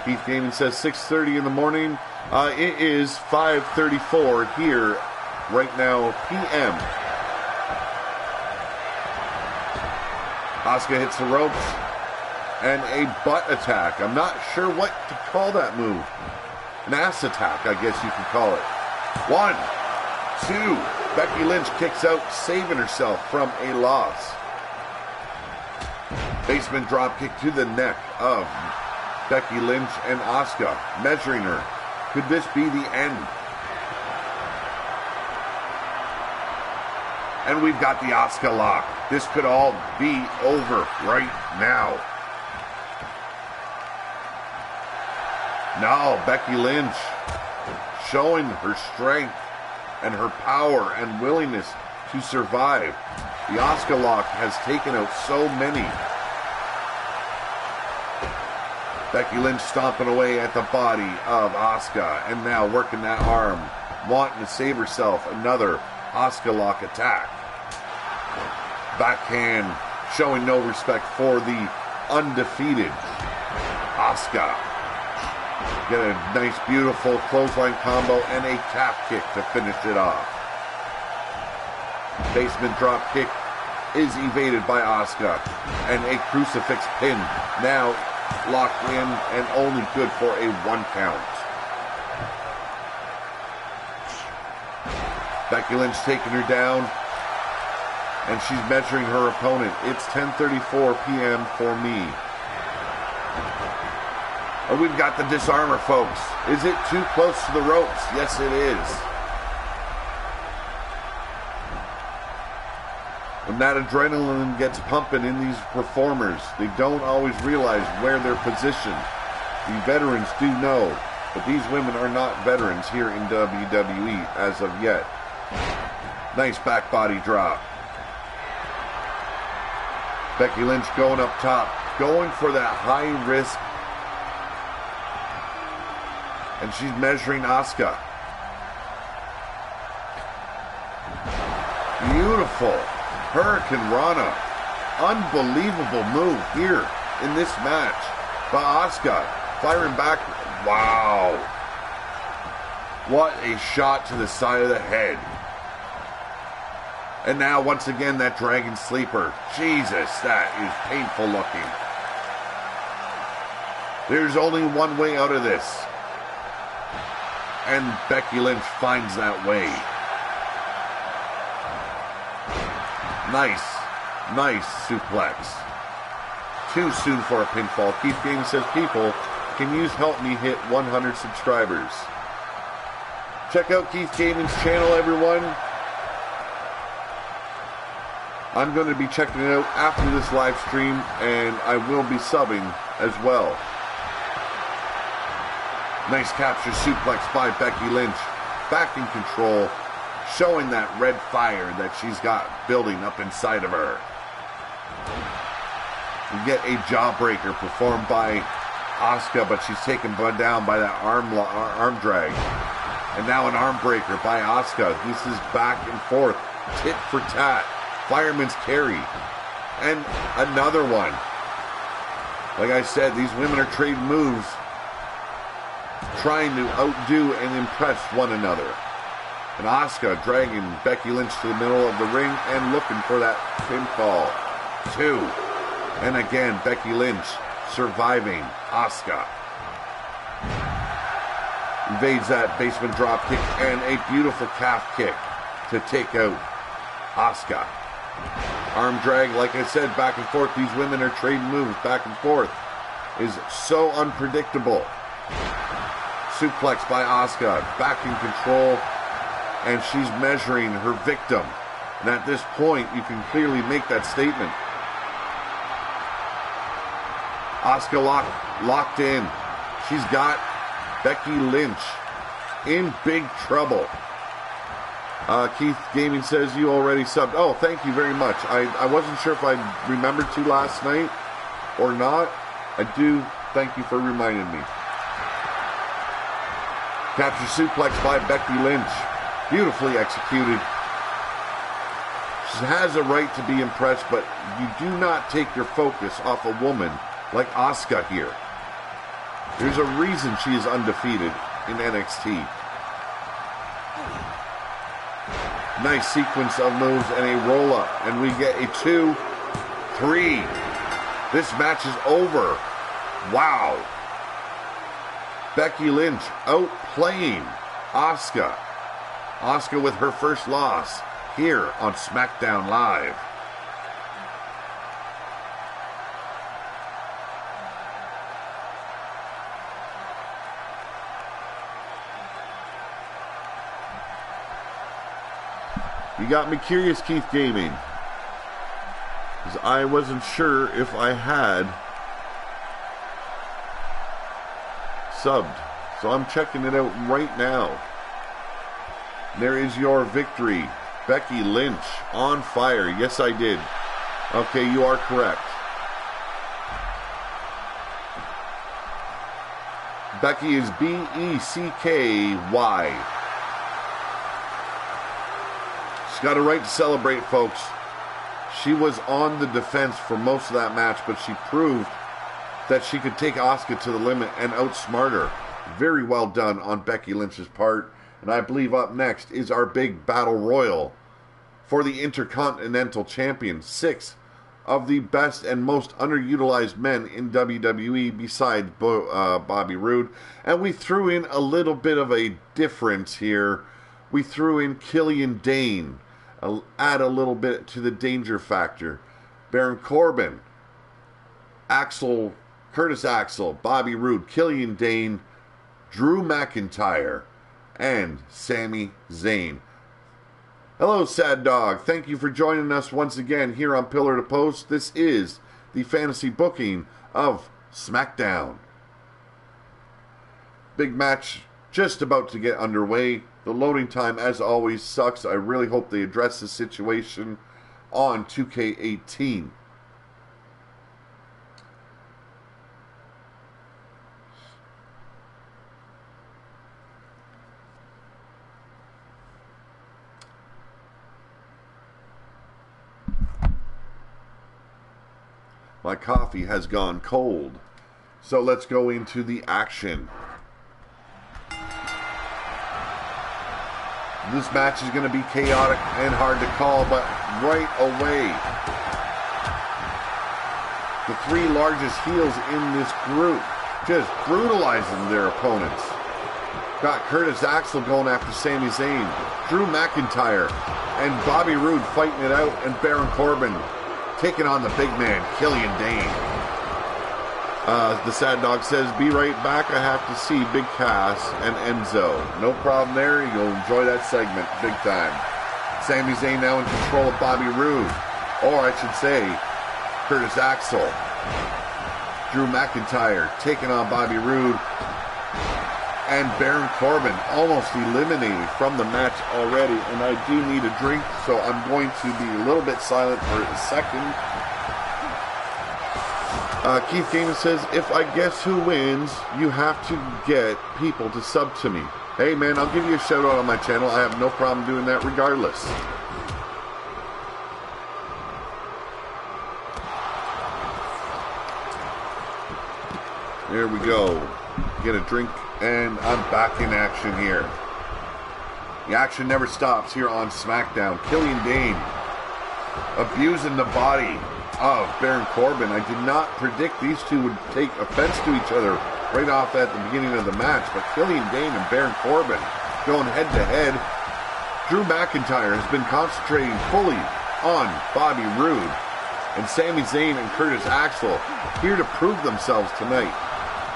Keith Gaming says 6:30 in the morning. It is 5:34 here right now p.m. Asuka hits the ropes and a butt attack. I'm not sure what to call that move. An ass attack, I guess you could call it. 1, 2. Becky Lynch kicks out, saving herself from a loss. Basement drop kick to the neck of Becky Lynch and Asuka, measuring her. Could this be the end? And we've got the Asuka lock. This could all be over right now. Now Becky Lynch showing her strength and her power and willingness to survive. The Asuka lock has taken out so many. Becky Lynch stomping away at the body of Asuka, and now working that arm, wanting to save herself. Another Asuka lock attack. Backhand, showing no respect for the undefeated Asuka. Get a nice, beautiful clothesline combo and a calf kick to finish it off. Basement drop kick is evaded by Asuka, and a crucifix pin now locked in and only good for a 1 count. Becky Lynch taking her down, and she's measuring her opponent. It's 10:34 p.m. for me. Oh, we've got the disarmer, folks. Is it too close to the ropes? Yes, it is. When that adrenaline gets pumping in these performers, they don't always realize where they're positioned. The veterans do know, but these women are not veterans here in WWE as of yet. Nice back body drop. Becky Lynch going up top, going for that high risk. And she's measuring Asuka. Beautiful. Hurricane Rana. Unbelievable move here in this match by Asuka. Firing back. Wow. What a shot to the side of the head. And now once again that dragon sleeper. Jesus, that is painful looking. There's only one way out of this. And Becky Lynch finds that way. Nice suplex. Too soon for a pinfall. Keith Gaming says, people, can you help me hit 100 subscribers? Check out Keith Gaming's channel, everyone. I'm going to be checking it out after this live stream, and I will be subbing as well. Nice capture suplex by Becky Lynch. Back in control, showing that red fire that she's got building up inside of her. We get a jawbreaker performed by Asuka, but she's taken down by that arm drag. And now an arm breaker by Asuka. This is back and forth, tit for tat. Fireman's carry. And another one. Like I said, these women are trading moves, trying to outdo and impress one another. And Asuka dragging Becky Lynch to the middle of the ring and looking for that pinfall. 2. And again, Becky Lynch surviving Asuka. Evades that basement drop kick and a beautiful calf kick to take out Asuka. Arm drag, like I said, back and forth. These women are trading moves back and forth. Is so unpredictable. Suplex by Asuka, back in control, and she's measuring her victim. And at this point, you can clearly make that statement. Asuka locked in. She's got Becky Lynch in big trouble. Keith Gaming says you already subbed. Oh, thank you very much. I wasn't sure if I remembered to last night or not. I do. Thank you for reminding me. Capture suplex by Becky Lynch. Beautifully executed. She has a right to be impressed, but you do not take your focus off a woman like Asuka here. There's a reason she is undefeated in NXT. Nice sequence of moves and a roll-up. And we get a 2-3. This match is over. Wow. Becky Lynch outplaying Asuka. Asuka with her first loss here on SmackDown Live. You got me curious, Keith Gaming, because I wasn't sure if I had subbed. So I'm checking it out right now. There is your victory. Becky Lynch on fire. Yes, I did. Okay, you are correct. Becky is B-E-C-K-Y. She's got a right to celebrate, folks. She was on the defense for most of that match, but she proved that she could take Asuka to the limit and outsmart her. Very well done on Becky Lynch's part. And I believe up next is our big battle royal for the Intercontinental Champion. 6 of the best and most underutilized men in WWE besides Bobby Roode. And we threw in a little bit of a difference here. We threw in Killian Dane. Add a little bit to the danger factor. Baron Corbin, Curtis Axel, Bobby Roode, Killian Dane, Drew McIntyre, and Sami Zayn. Hello, Sad Dog. Thank you for joining us once again here on Pillar to Post. This is the fantasy booking of SmackDown. Big match just about to get underway. The loading time, as always, sucks. I really hope they address the situation on 2K18. My coffee has gone cold. So let's go into the action. This match is going to be chaotic and hard to call, but right away, the 3 largest heels in this group just brutalizing their opponents. Got Curtis Axel going after Sami Zayn, Drew McIntyre, and Bobby Roode fighting it out, and Baron Corbin taking on the big man, Killian Dane. The Sad Dog says, be right back. I have to see Big Cass and Enzo. No problem there. You'll enjoy that segment big time. Sami Zayn now in control of Bobby Roode. or I should say, Curtis Axel. Drew McIntyre taking on Bobby Roode. And Baron Corbin almost eliminated from the match already. And I do need a drink, so I'm going to be a little bit silent for a second. Keith Gaiman says, if I guess who wins, you have to get people to sub to me. Hey man, I'll give you a shout out on my channel. I have no problem doing that regardless. There we go. Get a drink. And I'm back in action here. The action never stops here on SmackDown. Killian Dane abusing the body of Baron Corbin. I did not predict these two would take offense to each other right off at the beginning of the match, but Killian Dane and Baron Corbin going head to head. Drew McIntyre has been concentrating fully on Bobby Roode, and Sami Zayn and Curtis Axel here to prove themselves tonight.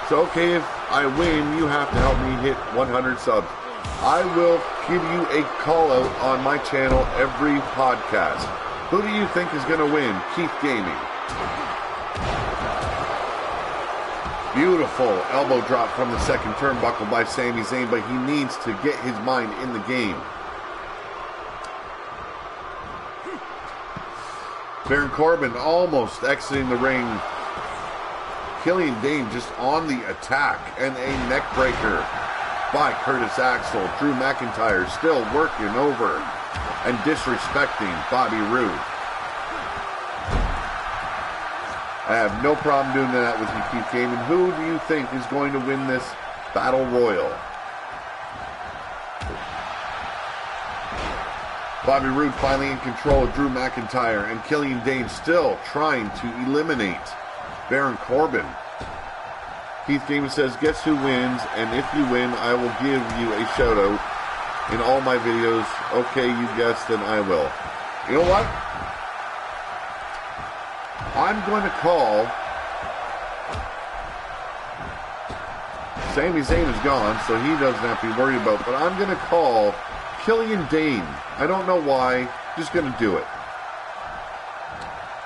So, okay, if I win, you have to help me hit 100 subs. I will give you a call out on my channel every podcast. Who do you think is going to win? Keith Gaming. Beautiful elbow drop from the second turnbuckle by Sami Zayn, but he needs to get his mind in the game. Baron Corbin almost exiting the ring. Killian Dane just on the attack, and a neck breaker by Curtis Axel. Drew McIntyre still working over and disrespecting Bobby Roode. I have no problem doing that with you, Keith Gaiman. Who do you think is going to win this Battle Royal? Bobby Roode finally in control of Drew McIntyre, and Killian Dane still trying to eliminate Baron Corbin. Keith Gaiman says, guess who wins, and if you win, I will give you a shout out in all my videos. Okay, you guessed, then I will. You know what? I'm going to call. Sami Zayn is gone, so he doesn't have to be worried about, but I'm going to call Killian Dane. I don't know why, just going to do it.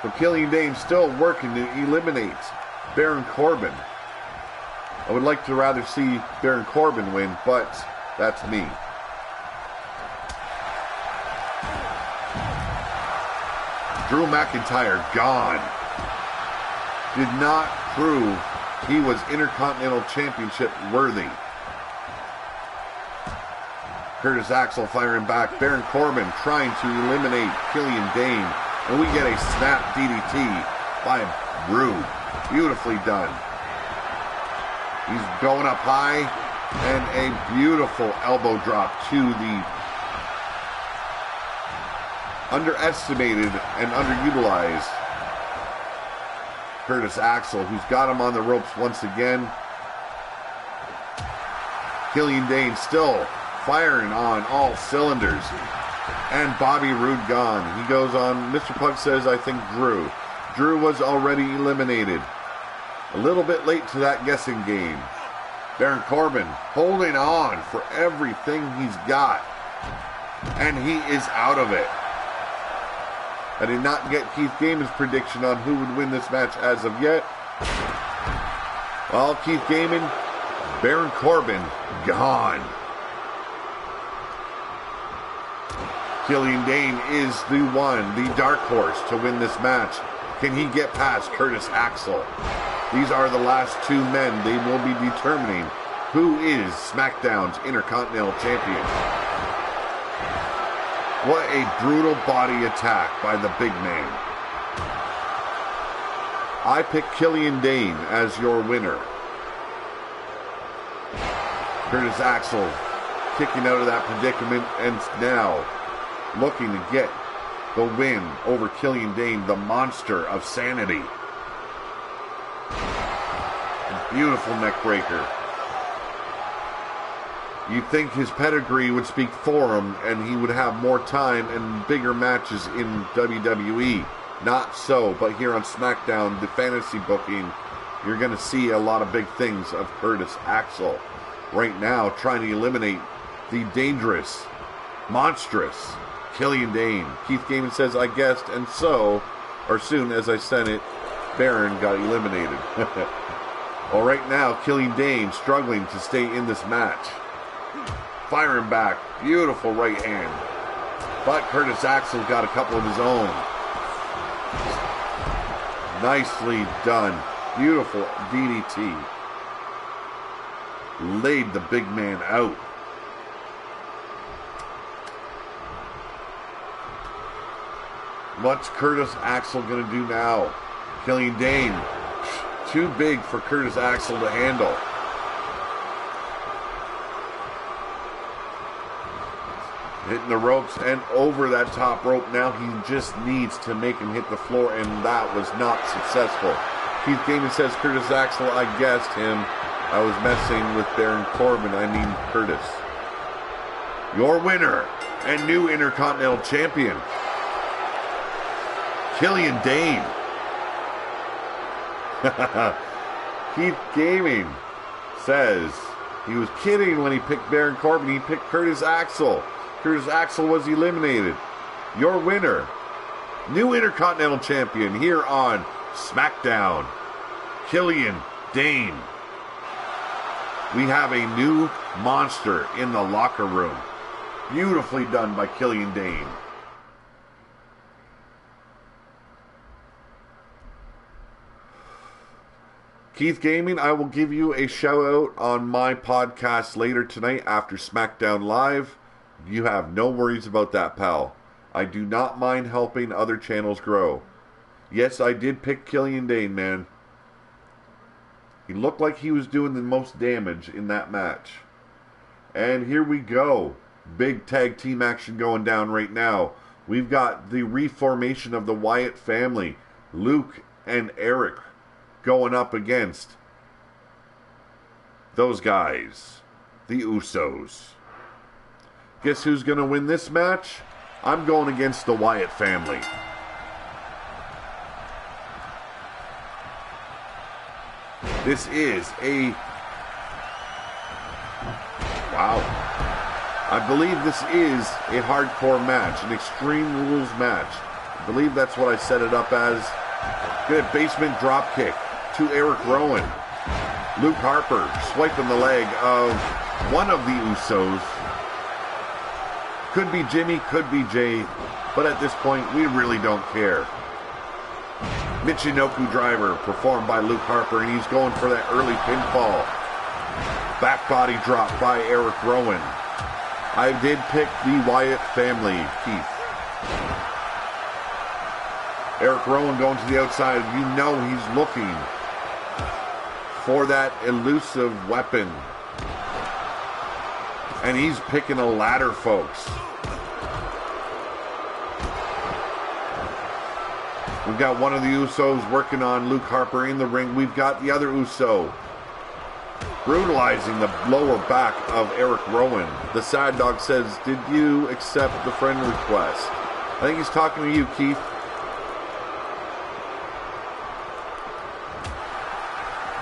But Killian Dane still working to eliminate Baron Corbin. I would like to rather see Baron Corbin win, but that's me. Drew McIntyre gone. Did not prove he was Intercontinental Championship worthy. Curtis Axel firing back. Baron Corbin trying to eliminate Killian Dane. And we get a snap DDT by Roode. Beautifully done. He's going up high. And a beautiful elbow drop to the underestimated and underutilized Curtis Axel, who's got him on the ropes once again. Killian Dane still firing on all cylinders. And Bobby Roode gone. He goes on. Mr. Pug says, I think Drew. Drew was already eliminated. A little bit late to that guessing game. Baron Corbin holding on for everything he's got. And he is out of it. I did not get Keith Gaiman's prediction on who would win this match as of yet. Well, Keith Gaiman, Baron Corbin, gone. Killian Dane is the one, the dark horse to win this match. Can he get past Curtis Axel? These are the last two men. They will be determining who is SmackDown's Intercontinental Champion. What a brutal body attack by the big man. I pick Killian Dane as your winner. Curtis Axel kicking out of that predicament and now looking to get the win over Killian Dane, the monster of sanity. Beautiful neck breaker. You'd think his pedigree would speak for him and he would have more time and bigger matches in WWE. Not so, but here on SmackDown, the fantasy booking, you're going to see a lot of big things of Curtis Axel. Right now, trying to eliminate the dangerous, monstrous Killian Dane. Keith Gaiman says, I guessed, and so or soon as I sent it, Baron got eliminated. Well, right now, Killian Dane struggling to stay in this match. Firing back. Beautiful right hand. But Curtis Axel got a couple of his own. Nicely done. Beautiful DDT. Laid the big man out. What's Curtis Axel going to do now? Killian Dane. Too big for Curtis Axel to handle. Hitting the ropes and over that top rope. Now he just needs to make him hit the floor, and that was not successful. Keith Gaiman says, Curtis Axel, I guessed him. I was messing with Baron Corbin. I mean Curtis. Your winner and new Intercontinental Champion, Killian Dane. Keith Gaming says he was kidding when he picked Baron Corbin. He picked Curtis Axel. Curtis Axel was eliminated. Your winner, new Intercontinental Champion here on SmackDown, Killian Dane. We have a new monster in the locker room. Beautifully done by Killian Dane. Keith Gaming, I will give you a shout out on my podcast later tonight after SmackDown Live. You have no worries about that, pal. I do not mind helping other channels grow. Yes, I did pick Killian Dane, man. He looked like he was doing the most damage in that match. And here we go. Big tag team action going down right now. We've got the reformation of the Wyatt family. Luke and Eric going up against those guys, the Usos. Guess who's going to win this match? I'm going against the Wyatt family. This is a... wow. I believe this is a hardcore match, an Extreme Rules match. I believe that's what I set it up as. Good basement drop kick to Eric Rowan. Luke Harper swiping the leg of one of the Usos. Could be Jimmy, could be Jay, but at this point, we really don't care. Michinoku driver performed by Luke Harper, and he's going for that early pinfall. Back body drop by Eric Rowan. I did pick the Wyatt family, Keith. Eric Rowan going to the outside. You know he's looking for that elusive weapon. And he's picking a ladder, folks. We've got one of the Usos working on Luke Harper in the ring. We've got the other Uso brutalizing the lower back of Eric Rowan. The Sad Dog says, did you accept the friend request? I think he's talking to you, Keith.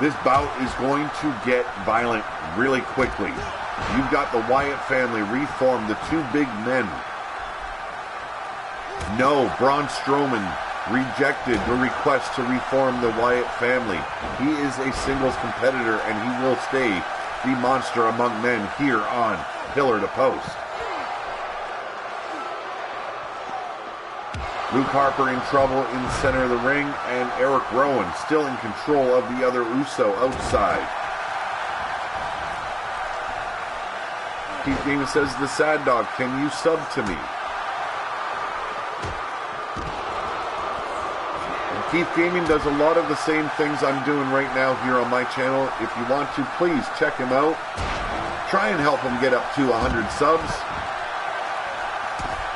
This bout is going to get violent really quickly. You've got the Wyatt family reformed, the two big men. No, Braun Strowman rejected the request to reform the Wyatt family. He is a singles competitor, and he will stay the monster among men here on Pillar to Post. Luke Harper in trouble in the center of the ring, and Eric Rowan still in control of the other Uso outside. Keith Gaiman says, the Sad Dog, can you sub to me? And Keith Gaming does a lot of the same things I'm doing right now here on my channel. If you want to, please check him out. Try and help him get up to 100 subs.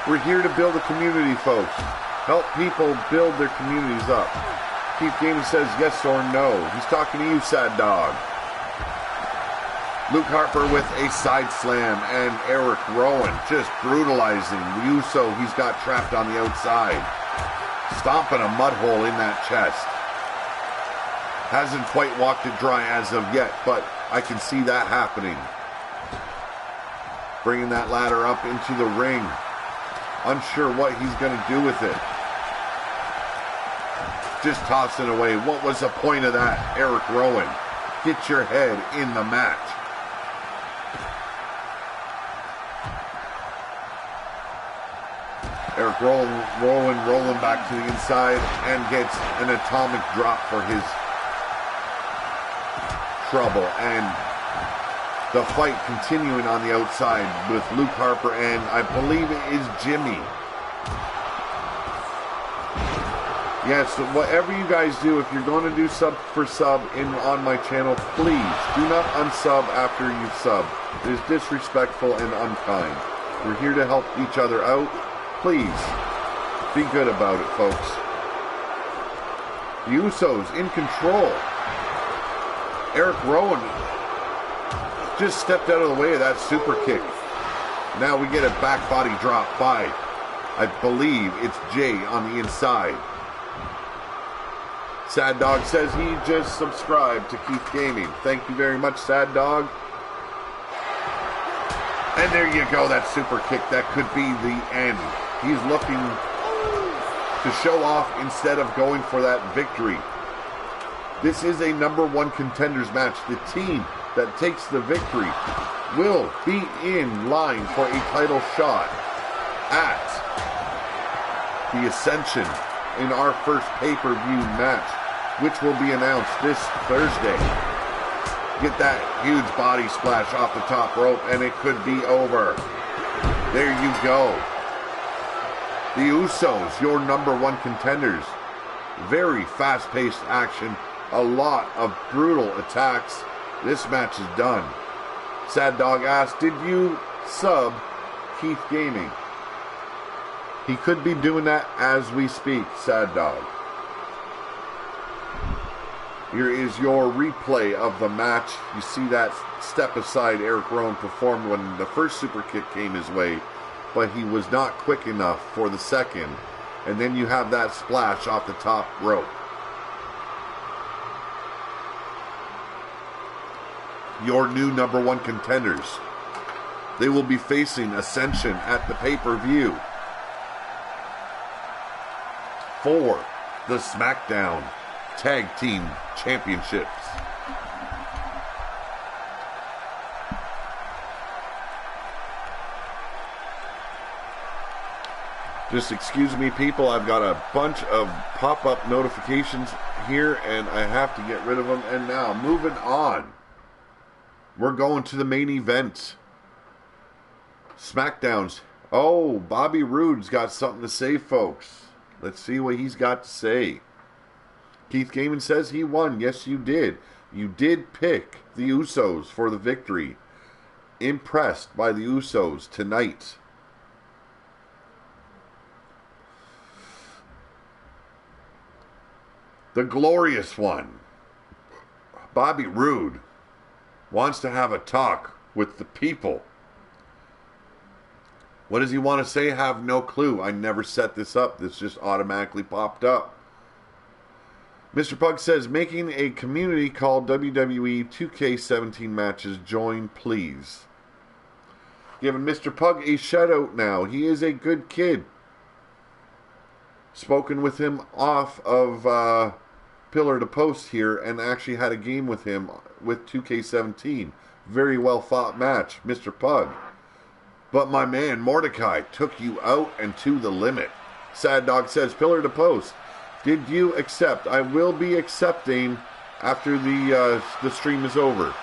We're here to build a community, folks. Help people build their communities up. Keith Gaming says yes or no. He's talking to you, Sad Dog. Luke Harper with a side slam, and Eric Rowan just brutalizing the Uso he's got trapped on the outside. Stomping a mud hole in that chest. Hasn't quite walked it dry as of yet, but I can see that happening. Bringing that ladder up into the ring. Unsure what he's going to do with it. just tossing away. What was the point of that, Eric Rowan? Get your head in the match. Eric Rowan rolling back to the inside and gets an atomic drop for his trouble. And the fight continuing on the outside with Luke Harper and I believe it is Jimmy. Yes, whatever you guys do, if you're going to do sub for sub on my channel, please do not unsub after you sub. It is disrespectful and unkind. We're here to help each other out. Please, be good about it, folks. The Usos in control. Eric Rowan just stepped out of the way of that super kick. Now we get a back body drop by, I believe it's Jay on the inside. Sad Dog says he just subscribed to Keith Gaming. Thank you very much, Sad Dog. And there you go, that super kick. That could be the end. He's looking to show off instead of going for that victory. This is a #1 contenders match. The team that takes the victory will be in line for a title shot at the Ascension in our first pay-per-view match, which will be announced this Thursday. Get that huge body splash off the top rope and it could be over. There you go. The Usos, your #1 contenders. Very fast-paced action. A lot of brutal attacks. This match is done. Sad Dog asked, did you sub Keith Gaming? He could be doing that as we speak, Sad Dog. Here is your replay of the match. You see that step aside Eric Rowan performed when the first super kick came his way, but he was not quick enough for the second. And then you have that splash off the top rope. Your new #1 contenders. They will be facing Ascension at the pay-per-view for the SmackDown Tag Team Championships. Just excuse me, people. I've got a bunch of pop-up notifications here, and I have to get rid of them. And now, moving on. We're going to the main event. SmackDown's. Oh, Bobby Roode's got something to say, folks. Let's see what he's got to say. Keith Gaming says he won. Yes, you did. You did pick the Usos for the victory. Impressed by the Usos tonight. The glorious one, Bobby Roode, wants to have a talk with the people. What does he want to say? I have no clue. I never set this up. This just automatically popped up. Mr. Pug says, making a community called WWE 2K17 matches. Join, please. Giving Mr. Pug a shout out now. He is a good kid. Spoken with him off of Pillar to Post here and actually had a game with him with 2K17. Very well fought match, Mr. Pug. But my man Mordecai took you out and to the limit. Sad Dog says, Pillar to Post, did you accept? I will be accepting after the stream is over.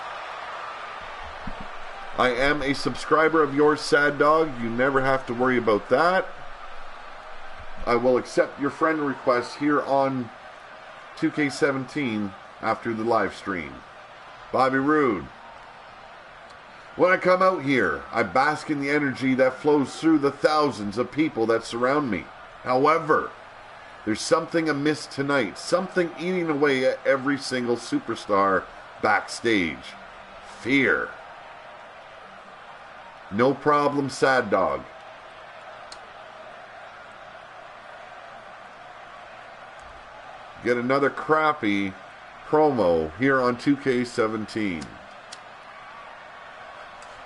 I am a subscriber of yours, Sad Dog. You never have to worry about that. I will accept your friend request here on 2K17 after the live stream. Bobby Roode. When I come out here, I bask in the energy that flows through the thousands of people that surround me. However, there's something amiss tonight. Something eating away at every single superstar backstage. Fear. No problem, Sad Dog. Get another crappy promo here on 2K17.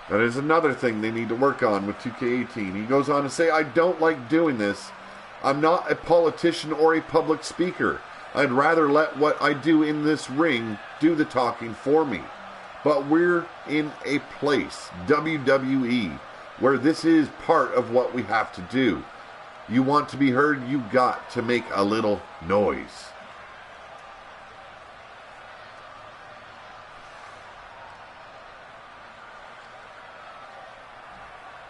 That is another thing they need to work on with 2K18. He goes on to say, I don't like doing this. I'm not a politician or a public speaker. I'd rather let what I do in this ring do the talking for me. But we're in a place, WWE, where this is part of what we have to do. You want to be heard, you got to make a little noise.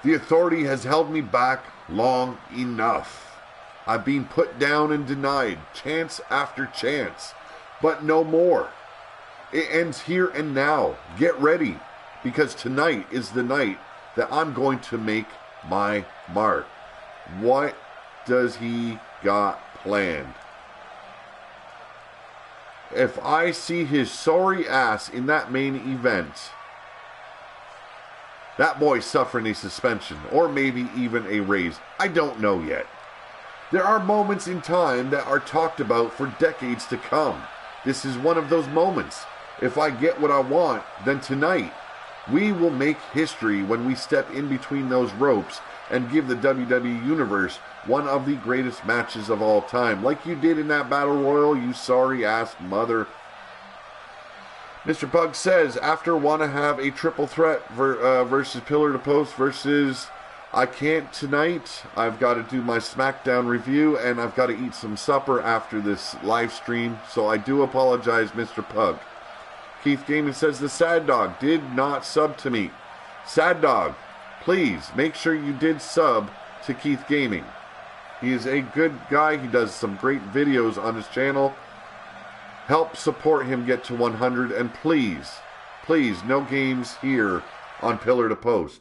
The authority has held me back long enough. I've been put down and denied chance after chance, but no more. It ends here and now. Get ready, because tonight is the night that I'm going to make my mark. What does he got planned? If I see his sorry ass in that main event, that boy's suffering a suspension, or maybe even a raise. I don't know yet. There are moments in time that are talked about for decades to come. This is one of those moments. If I get what I want, then tonight we will make history when we step in between those ropes and give the WWE Universe one of the greatest matches of all time. Like you did in that Battle Royal, you sorry ass mother. Mr. Pug says, after want to have a triple threat versus Pillar to Post versus I can't tonight. I've got to do my SmackDown review and I've got to eat some supper after this live stream. So I do apologize, Mr. Pug. Keith Gaming says, the Sad Dog did not sub to me. Sad Dog, please make sure you did sub to Keith Gaming. He is a good guy. He does some great videos on his channel. Help support him get to 100, and please, please, no games here on Pillar to Post.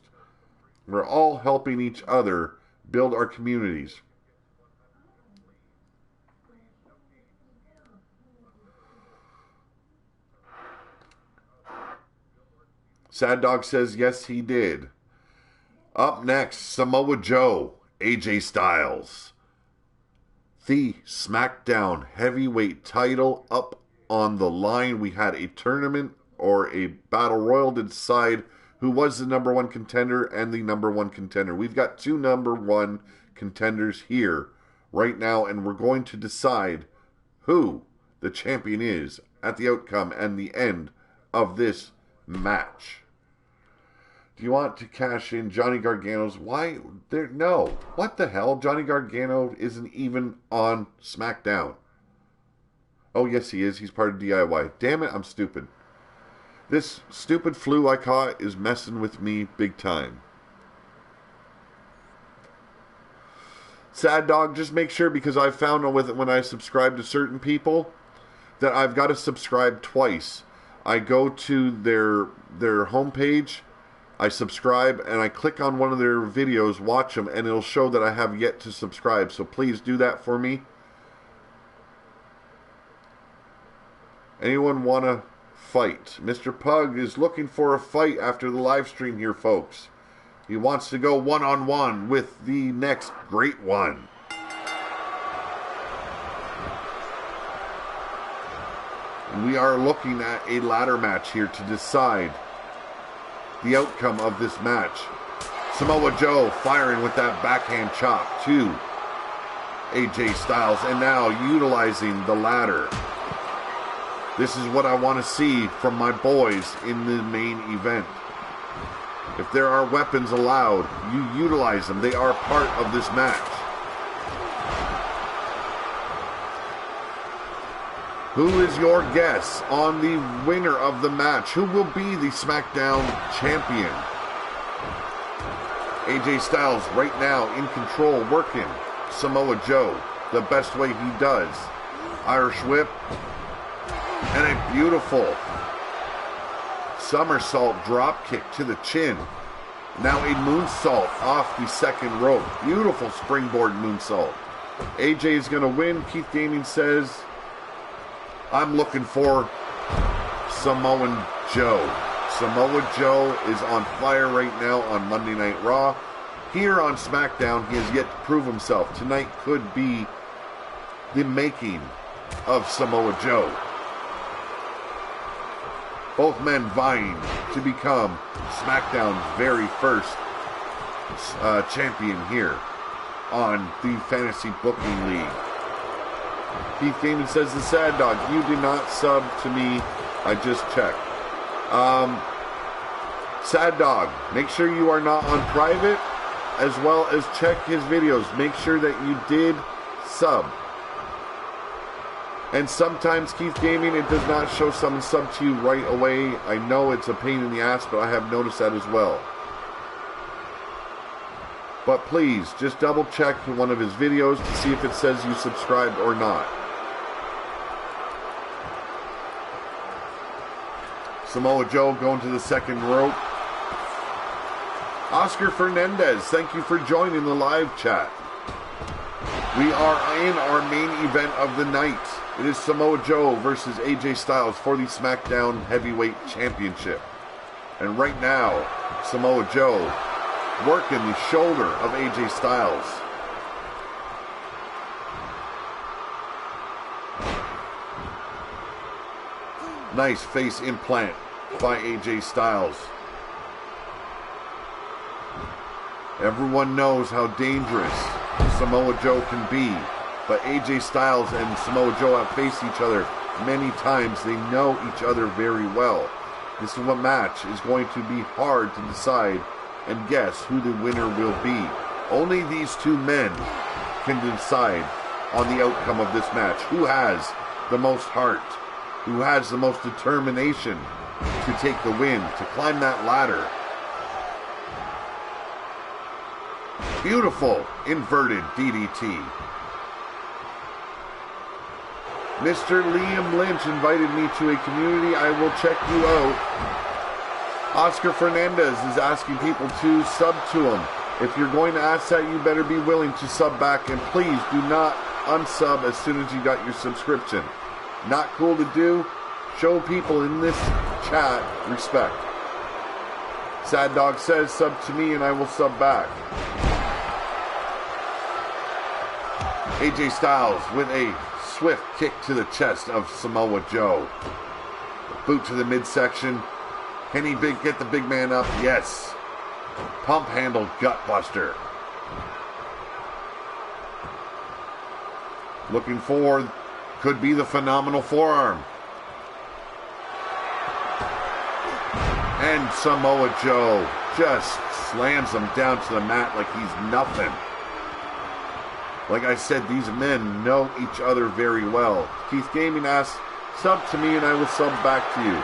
We're all helping each other build our communities. Sad Dog says, yes, he did. Up next, Samoa Joe, AJ Styles. The SmackDown heavyweight title up on the line. We had a tournament or a battle royal to decide who was the number one contender and the number one contender. We've got two number one contenders here right now, and we're going to decide who the champion is at the outcome and the end of this match. Do you want to cash in Johnny Gargano's? Why? There? No. What the hell? Johnny Gargano isn't even on SmackDown. Oh, yes, he is. He's part of DIY. Damn it, I'm stupid. This stupid flu I caught is messing with me big time. Sad Dog, just make sure, because I found with it when I subscribe to certain people that I've got to subscribe twice. I go to their homepage, I subscribe, and I click on one of their videos, watch them, and it'll show that I have yet to subscribe. So please do that for me. Anyone want to fight? Mr. Pug is looking for a fight after the live stream here, folks. He wants to go one-on-one with the next great one. And we are looking at a ladder match here to decide the outcome of this match. Samoa Joe firing with that backhand chop to AJ Styles, and now utilizing the ladder. This is what I want to see from my boys in the main event. If there are weapons allowed, you utilize them. They are part of this match. Who is your guess on the winner of the match? Who will be the SmackDown champion? AJ Styles right now in control, working Samoa Joe the best way he does. Irish whip and a beautiful somersault drop kick to the chin. Now a moonsault off the second rope. Beautiful springboard moonsault. AJ is going to win. Keith Gaming says, I'm looking for Samoan Joe. Samoa Joe is on fire right now on Monday Night Raw. Here on SmackDown, he has yet to prove himself. Tonight could be the making of Samoa Joe. Both men vying to become SmackDown's very first champion here on the Fantasy Booking League. Keith Gaiman says, the Sad Dog, you did not sub to me. I just checked. Sad Dog, make sure you are not on private, as well as check his videos. Make sure that you did sub. And sometimes, Keith Gaming, it does not show someone sub to you right away. I know it's a pain in the ass, but I have noticed that as well. But please, just double check one of his videos to see if it says you subscribed or not. Samoa Joe going to the second rope. Oscar Fernandez, thank you for joining the live chat. We are in our main event of the night. It is Samoa Joe versus AJ Styles for the SmackDown Heavyweight Championship. And right now, Samoa Joe working the shoulder of AJ Styles. Nice face implant by AJ Styles. Everyone knows how dangerous Samoa Joe can be, but AJ Styles and Samoa Joe have faced each other many times. They know each other very well. This is a match is going to be hard to decide and guess who the winner will be. Only these two men can decide on the outcome of this match. Who has the most heart? Who has the most determination to take the win, to climb that ladder? Beautiful inverted DDT. Mr. Liam Lynch invited me to a community. I will check you out. Oscar Fernandez is asking people to sub to him. If you're going to ask that, you better be willing to sub back. And please do not unsub as soon as you got your subscription. Not cool to do. Show people in this chat respect. Sad Dog says, sub to me and I will sub back. AJ Styles with a swift kick to the chest of Samoa Joe. Boot to the midsection. Can he get the big man up? Yes. Pump handle gutbuster. Looking forward. Could be the phenomenal forearm. And Samoa Joe just slams him down to the mat like he's nothing. Like I said, these men know each other very well. Keith Gaming asks, sub to me and I will sub back to you.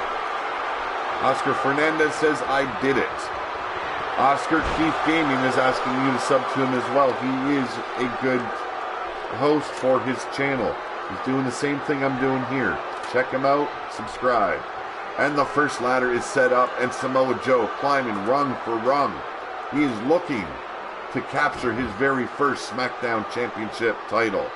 Oscar Fernandez says, I did it. Oscar, Keith Gaming is asking you to sub to him as well. He is a good host for his channel. He's doing the same thing I'm doing here. Check him out, subscribe. And the first ladder is set up and Samoa Joe climbing rung for rung. He is looking to capture his very first SmackDown Championship title.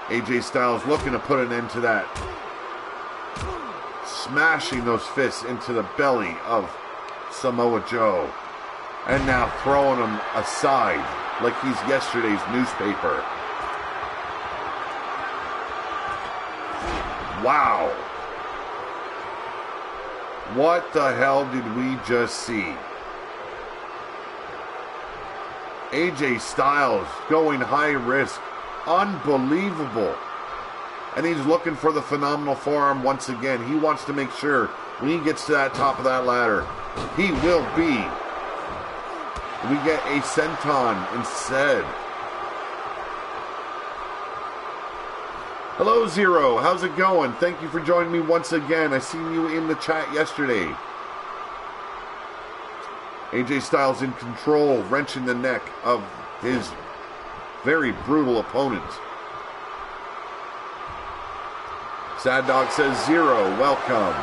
AJ Styles looking to put an end to that. Smashing those fists into the belly of Samoa Joe. And now throwing him aside like he's yesterday's newspaper. Wow. What the hell did we just see? AJ Styles going high risk. Unbelievable. And he's looking for the phenomenal forearm once again. He wants to make sure when he gets to that top of that ladder, he will be. We get a senton instead. Hello, Zero. How's it going? Thank you for joining me once again. I seen you in the chat yesterday. AJ Styles in control, wrenching the neck of his very brutal opponent. Sad Dog says, Zero, welcome.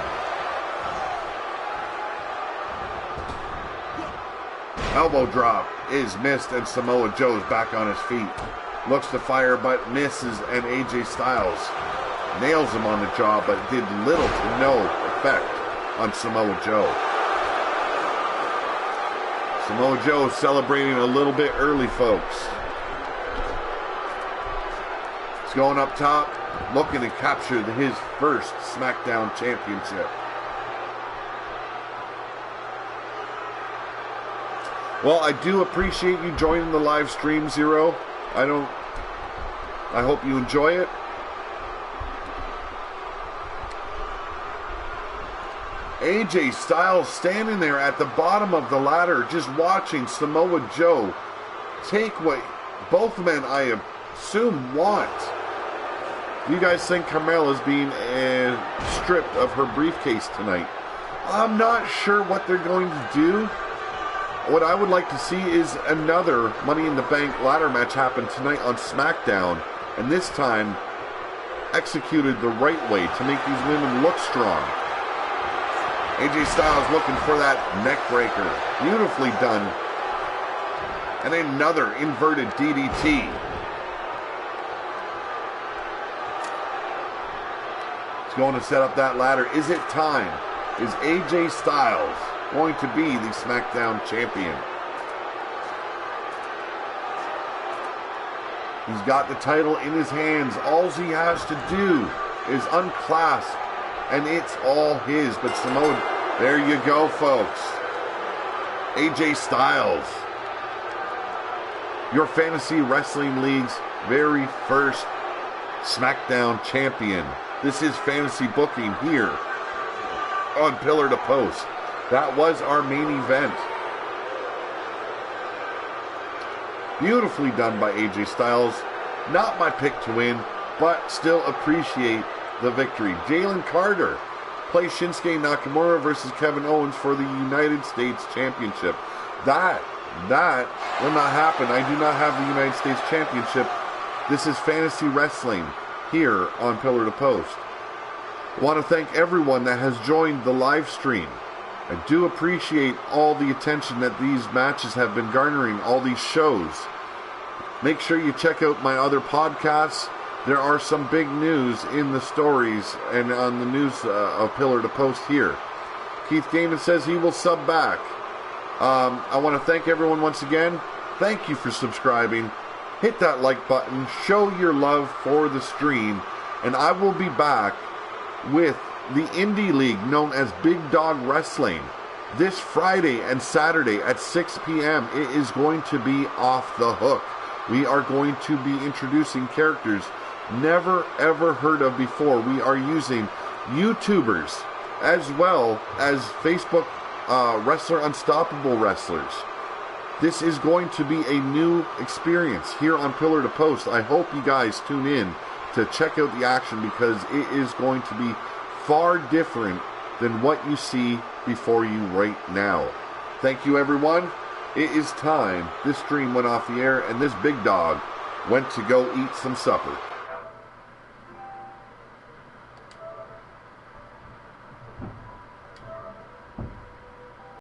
Elbow drop is missed and Samoa Joe's back on his feet. Looks to fire but misses and AJ Styles nails him on the jaw but did little to no effect on Samoa Joe. Samoa Joe celebrating a little bit early, folks. He's going up top, looking to capture his first SmackDown Championship. Well, I do appreciate you joining the live stream, Zero. I hope you enjoy it. AJ Styles standing there at the bottom of the ladder, just watching Samoa Joe take what both men, I assume, want. Do you guys think Carmella's being stripped of her briefcase tonight? I'm not sure what they're going to do. What I would like to see is another Money in the Bank ladder match happen tonight on SmackDown, and this time executed the right way to make these women look strong. AJ Styles looking for that neck breaker. Beautifully done. And another inverted DDT. He's going to set up that ladder. Is it time? Is AJ Styles going to be the SmackDown champion? He's got the title in his hands. All he has to do is unclasp, and it's all his. But Samoa, there you go, folks. AJ Styles, your Fantasy Wrestling League's very first SmackDown champion. This is fantasy booking here on Pillar to Post. That was our main event. Beautifully done by AJ Styles. Not my pick to win, but still appreciate the victory. Jalen Carter plays Shinsuke Nakamura versus Kevin Owens for the United States Championship. That will not happen. I do not have the United States Championship. This is fantasy wrestling here on Pillar to Post. I want to thank everyone that has joined the live stream. I do appreciate all the attention that these matches have been garnering, all these shows. Make sure you check out my other podcasts. There are some big news in the stories and on the news of Pillar to Post here. Keith Gaiman says he will sub back. I want to thank everyone once again. Thank you for subscribing. Hit that like button. Show your love for the stream. And I will be back with the indie league known as Big Dawg Wrestling this Friday and Saturday at 6 p.m. It is going to be off the hook. We are going to be introducing characters never ever heard of before. We are using YouTubers as well as Facebook Wrestler Unstoppable wrestlers. This is going to be a new experience here on Pillar to Post. I hope you guys tune in to check out the action because it is going to be far different than what you see before you right now. Thank you, everyone. It is time. This stream went off the air and this big dog went to go eat some supper.